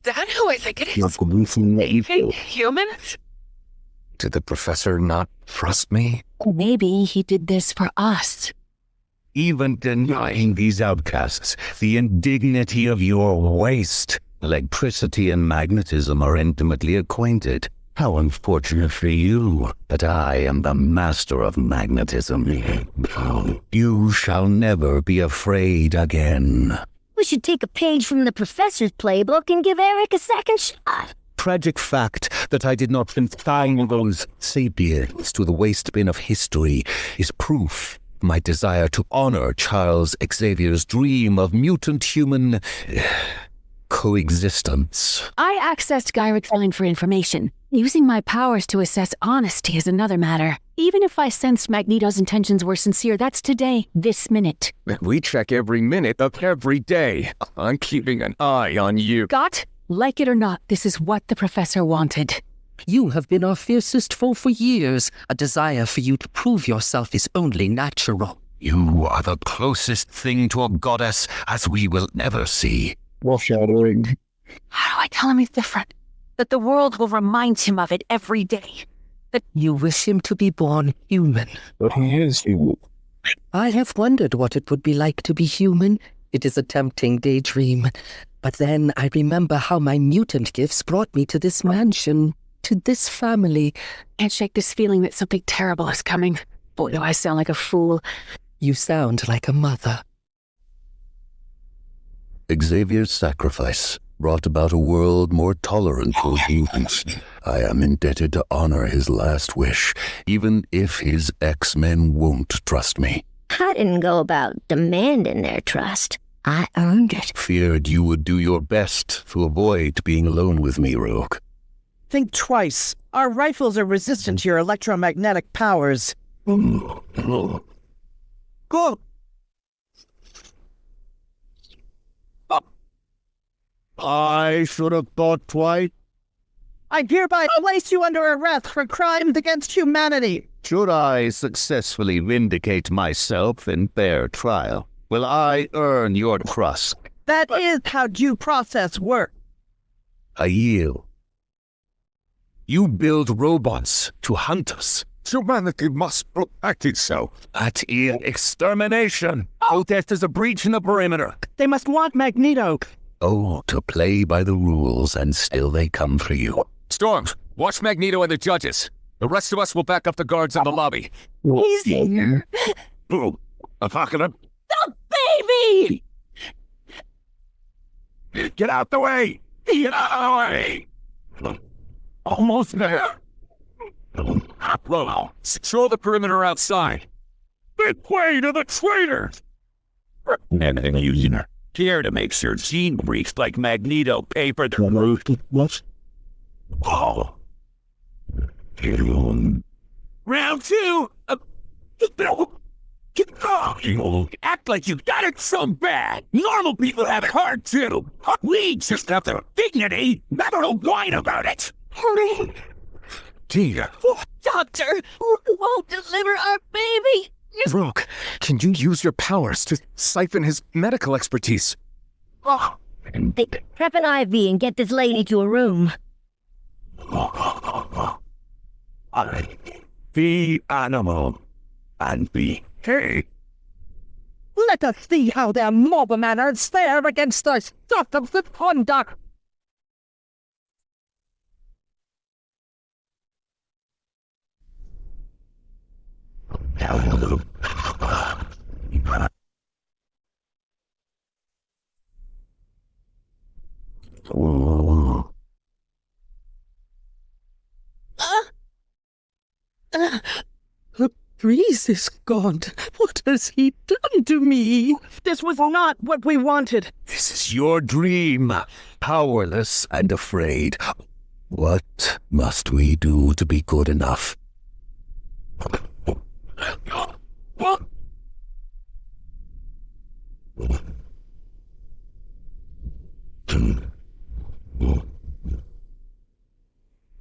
That who I think it is? Human? Did the professor not trust me? Maybe he did this for us. Even denying these outcasts the indignity of your waste. Electricity and magnetism are intimately acquainted. How unfortunate for you that I am the master of magnetism. You shall never be afraid again. We should take a page from the professor's playbook and give Eric a second shot. Tragic fact that I did not consign those sapiens to the waste bin of history is proof of my desire to honor Charles Xavier's dream of mutant-human coexistence. I accessed Gyric's line for information. Using my powers to assess honesty is another matter. Even if I sensed Magneto's intentions were sincere, that's today, this minute. We check every minute of every day. I'm keeping an eye on you. Scott, like it or not, this is what the professor wanted. You have been our fiercest foe for years. A desire for you to prove yourself is only natural. You are the closest thing to a goddess as we will ever see. Foreshadowing. How do I tell him he's different? That the world will remind him of it every day. That you wish him to be born human. But he is human. I have wondered what it would be like to be human. It is a tempting daydream. But then I remember how my mutant gifts brought me to this mansion, to this family. Can't shake this feeling that something terrible is coming. Boy, do I sound like a fool. You sound like a mother. Xavier's sacrifice brought about a world more tolerant for humans. I am indebted to honor his last wish, even if his X-Men won't trust me. I didn't go about demanding their trust. I earned it. Feared you would do your best to avoid being alone with me, Rogue. Think twice. Our rifles are resistant to your electromagnetic powers. Go! I should have thought twice. I hereby place you under arrest for crimes against humanity. Should I successfully vindicate myself in fair trial, will I earn your trust? That is how due process works. I yield. You build robots to hunt us. Humanity must protect itself. That is extermination. Oh, that is a breach in the perimeter. They must want Magneto. Oh, to play by the rules, and still they come for you. Storm, watch Magneto and the judges. The rest of us will back up the guards in the lobby. He's here. Boom. Apocalypse. The baby! Get out the way! Get out of the way! Almost there. Rogue, secure the perimeter outside. Big way to the traitors! And using her care to make sure gene briefs like Magneto pay for the roof. What? Oh. Round two! Act like you got it so bad. Normal people have it hard too. We just have the dignity not to whine about it. Hurry! Tia. Doctor, who won't deliver our baby? Rogue, can you use your powers to siphon his medical expertise? Prep an IV and get this lady to a room. Be animal and be hey. Let us see how their mob manners fare against our substantive conduct. The breeze is gone. What has he done to me? This was not what we wanted. This is your dream, powerless and afraid. What must we do to be good enough?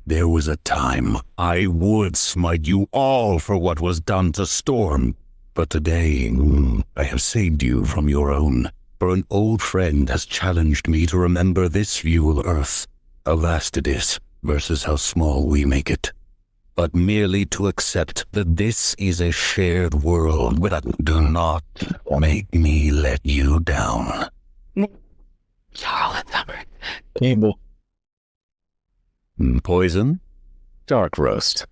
There was a time I would smite you all for what was done to Storm. But today, I have saved you from your own. For an old friend has challenged me to remember this view of Earth. How vast it is versus how small we make it. But merely to accept that this is a shared world. Do not make me let you down. Charlotte Hubbard. Cable. Poison? Dark roast.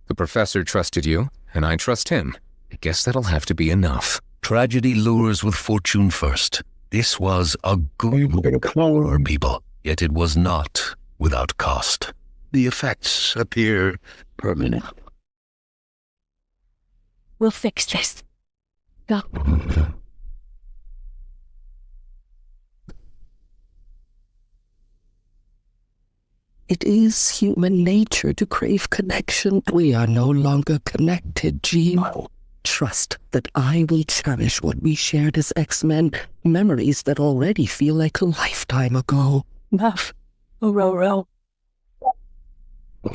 The professor trusted you, and I trust him. I guess that'll have to be enough. Tragedy lures with fortune first. This was a good for people, yet it was not without cost. The effects appear permanent. We'll fix this. Go. It is human nature to crave connection. We are no longer connected, Jean. Trust that I will cherish what we shared as X-Men, memories that already feel like a lifetime ago. Muff. Aurora.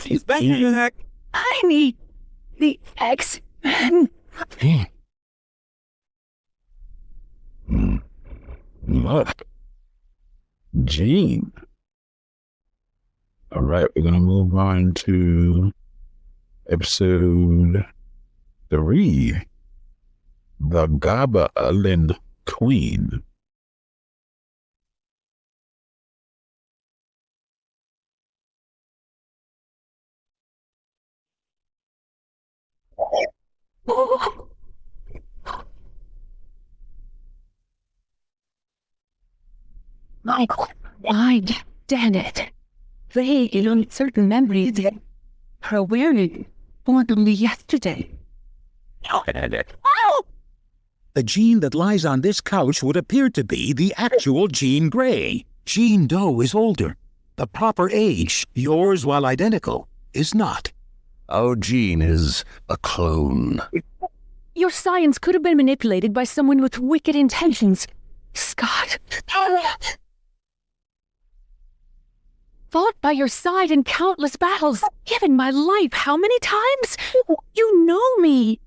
She's back. I need the X-Men. Look. Gene. All right, we're going to move on to episode 3, The Godzilla Queen. Michael, why did it? Vague and uncertain memories that her awareness formed me yesterday. Ow! The Jean that lies on this couch would appear to be the actual Jean Grey. Jean Doe is older. The proper age, yours while identical, is not. Our Jean is a clone. Your science could have been manipulated by someone with wicked intentions. Scott. Fought by your side in countless battles. Given my life how many times? You know me.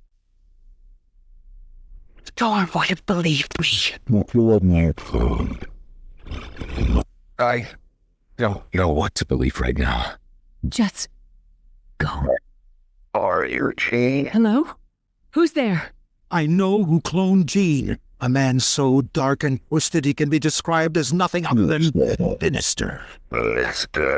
Storm would have believed me. I don't know what to believe right now. Just go. Are you Jean? Hello? Who's there? I know who cloned Jean. A man so dark and twisted he can be described as nothing other than sinister.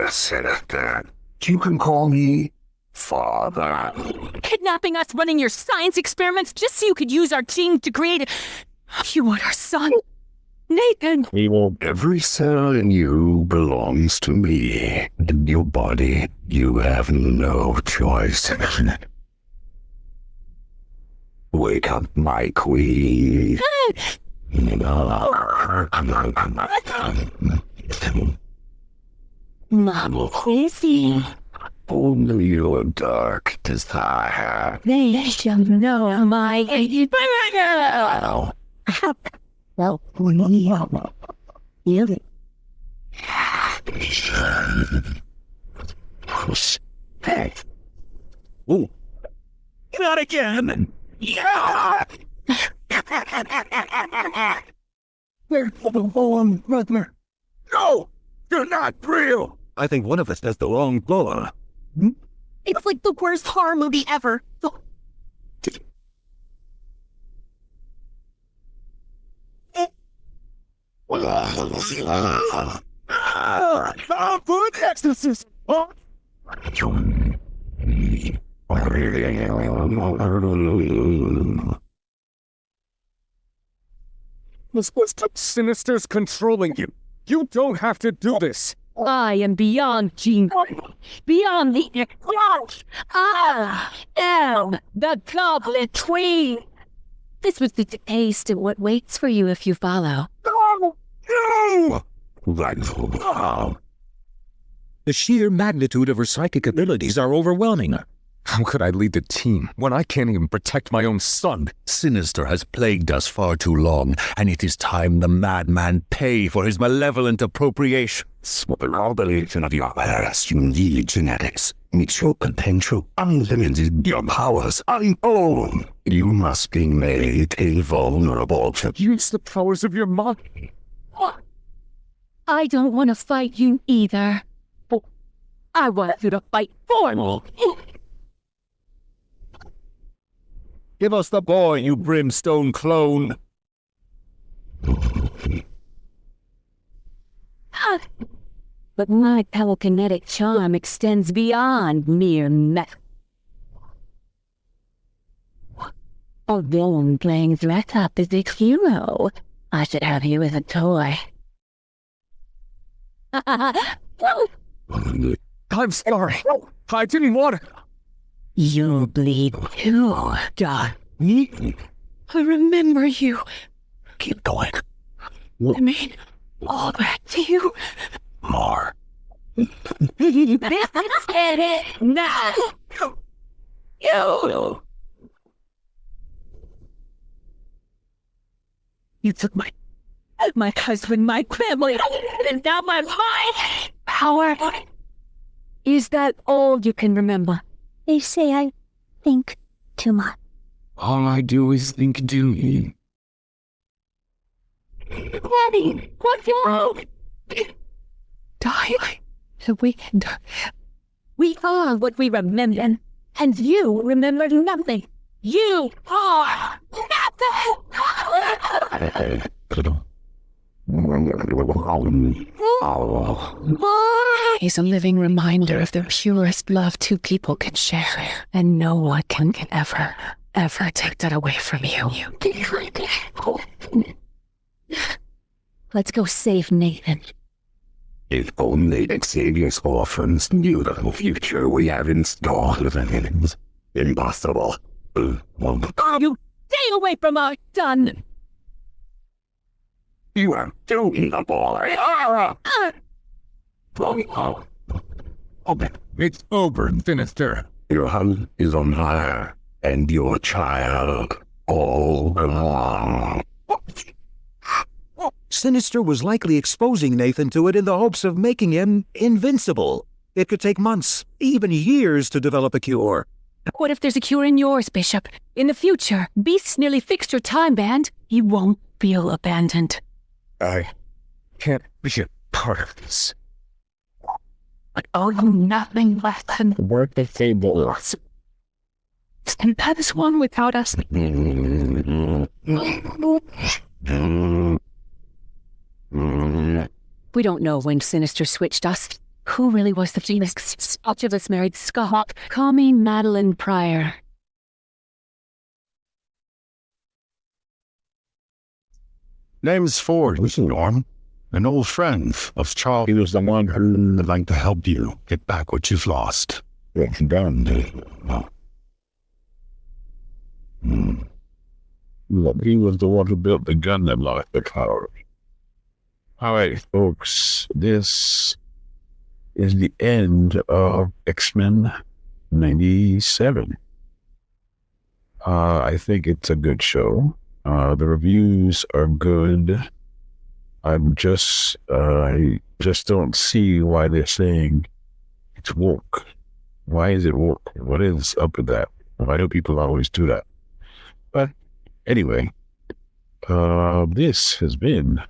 Sinister. You can call me Father. Kidnapping us, running your science experiments just so you could use our genes to create. You want our son? Nathan! Every cell in you belongs to me. In your body, you have no choice. Wake up, my queen. Mom, crazy. Only your dark desire. They shall know my age. Well, you. Hey. Ooh. Not again. Yeah. Where's the whole brother? No, you're not real. I think one of us has the wrong blower. It's like the worst horror movie ever. Food exorcist. This was Sinister's controlling you. You don't have to do this. I am beyond Jean. Beyond the... I am the Goblet Queen. This was the taste of what waits for you if you follow. The sheer magnitude of her psychic abilities are overwhelming. How could I lead the team when I can't even protect my own son? Sinister has plagued us far too long, and it is time the madman pay for his malevolent appropriation. With an combination of your parents, you need genetics. Makes your potential unlimited, your powers unknown. You must be made invulnerable to... Use the powers of your mind. I don't want to fight you either. I want you to fight for me. Give us the boy, you brimstone clone. But my telekinetic charm extends beyond mere meth. A villain playing dress up as a hero. I should have you as a toy. I'm sorry. I didn't want to. You'll bleed too, Doc. I remember you. Keep going. I mean, all back to you. More. Now. You took my husband, my family, and now my mind. Power. Is that all you can remember? They say I think too much. All I do is think doom. Daddy, what's wrong? Die. We are what we remember, and you remember nothing. You are nothing. He's a living reminder of the purest love two people can share, and no one can ever take that away from you. Let's go save Nathan. If only Xavier's orphans knew the future we have in store. Impossible. You stay away from our son! You are doing the boy. It's over, Sinister. Your hunt is on fire, and your child all along. Sinister was likely exposing Nathan to it in the hopes of making him invincible. It could take months, even years to develop a cure. What if there's a cure in yours, Bishop? In the future, Beast's nearly fixed your time band. You won't feel abandoned. I can't be a part of this. But oh, you nothing less than Work the table. And that is one without us. We don't know when Sinister switched us. Who really was the Phoenix? Each of us married Scott. Call me Madeline Pryor. Name's Ford. Listen, Norm. An old friend of Charles. He was the one who would like to help you get back what you've lost. It's done. Look, he was the one who built the gun that lost the car. All right, folks, this is the end of X-Men 97. I think it's a good show. The reviews are good. I just don't see why they're saying it's woke. Why is it woke? What is up with that? Why do people always do that? But anyway, this has been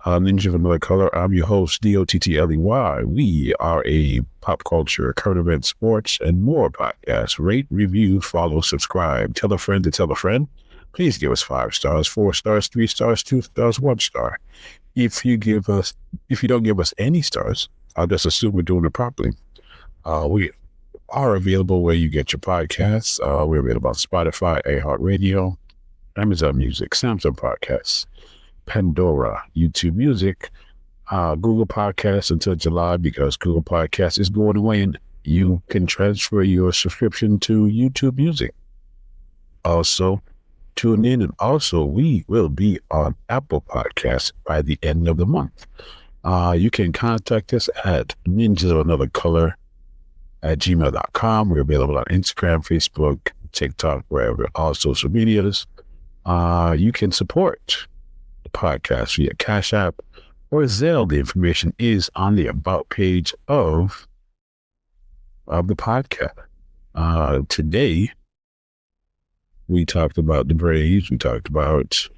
Ninja of Another Color. I'm your host, Dottley. We are a pop culture, current event, sports, and more podcast. Rate, review, follow, subscribe. Tell a friend to tell a friend. Please give us 5 stars, 4 stars, 3 stars, 2 stars, 1 star. If you don't give us any stars, I'll just assume we're doing it properly. We are available where you get your podcasts. We're available on Spotify, iHeartRadio, Amazon Music, Samsung Podcasts, Pandora, YouTube Music, Google Podcasts until July, because Google Podcasts is going away and you can transfer your subscription to YouTube Music. Also, tune in, and also we will be on Apple Podcasts by the end of the month. You can contact us at ninjaofanothercolor@gmail.com. We're available on Instagram, Facebook, TikTok, wherever, all social medias. You can support the podcast via Cash App or Zelle. The information is on the About page of the podcast. Today, we talked about the Braves. We talked about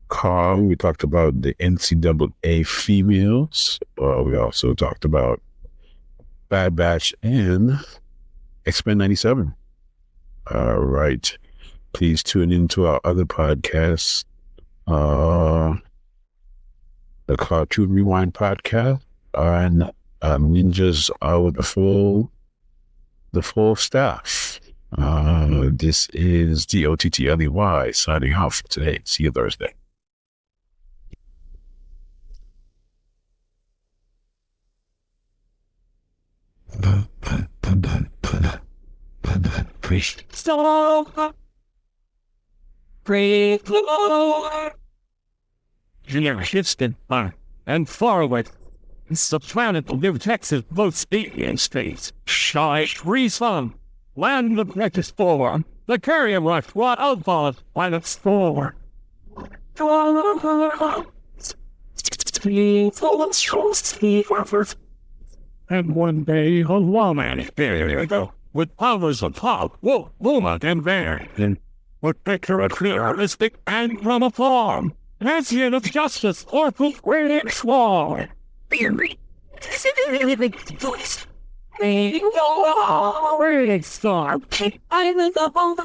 Kong. We talked about the NCAA females. We also talked about Bad Batch and X-Men 97. All right. Please tune into our other podcasts. The Cartoon Rewind podcast and Ninjas with the full staff. This is Dottley signing off today. See you Thursday. Stop! Break the Lord! Ship's been far and far away. It's the planet of New Texas, both speaking in space. Shy Reason. Land of Practice 4. The carrier rush brought outboard by the store. And one day, a lawman is buried with powers of pop, wolf, woman, and bear. And would picture a clearistic and from a farm. Transient of justice, orphan, great sword. Great star. I was the home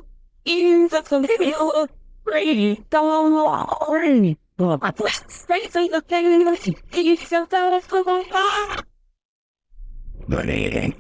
in the computer. Great dog. But straight the thing, he's just out of the but it ain't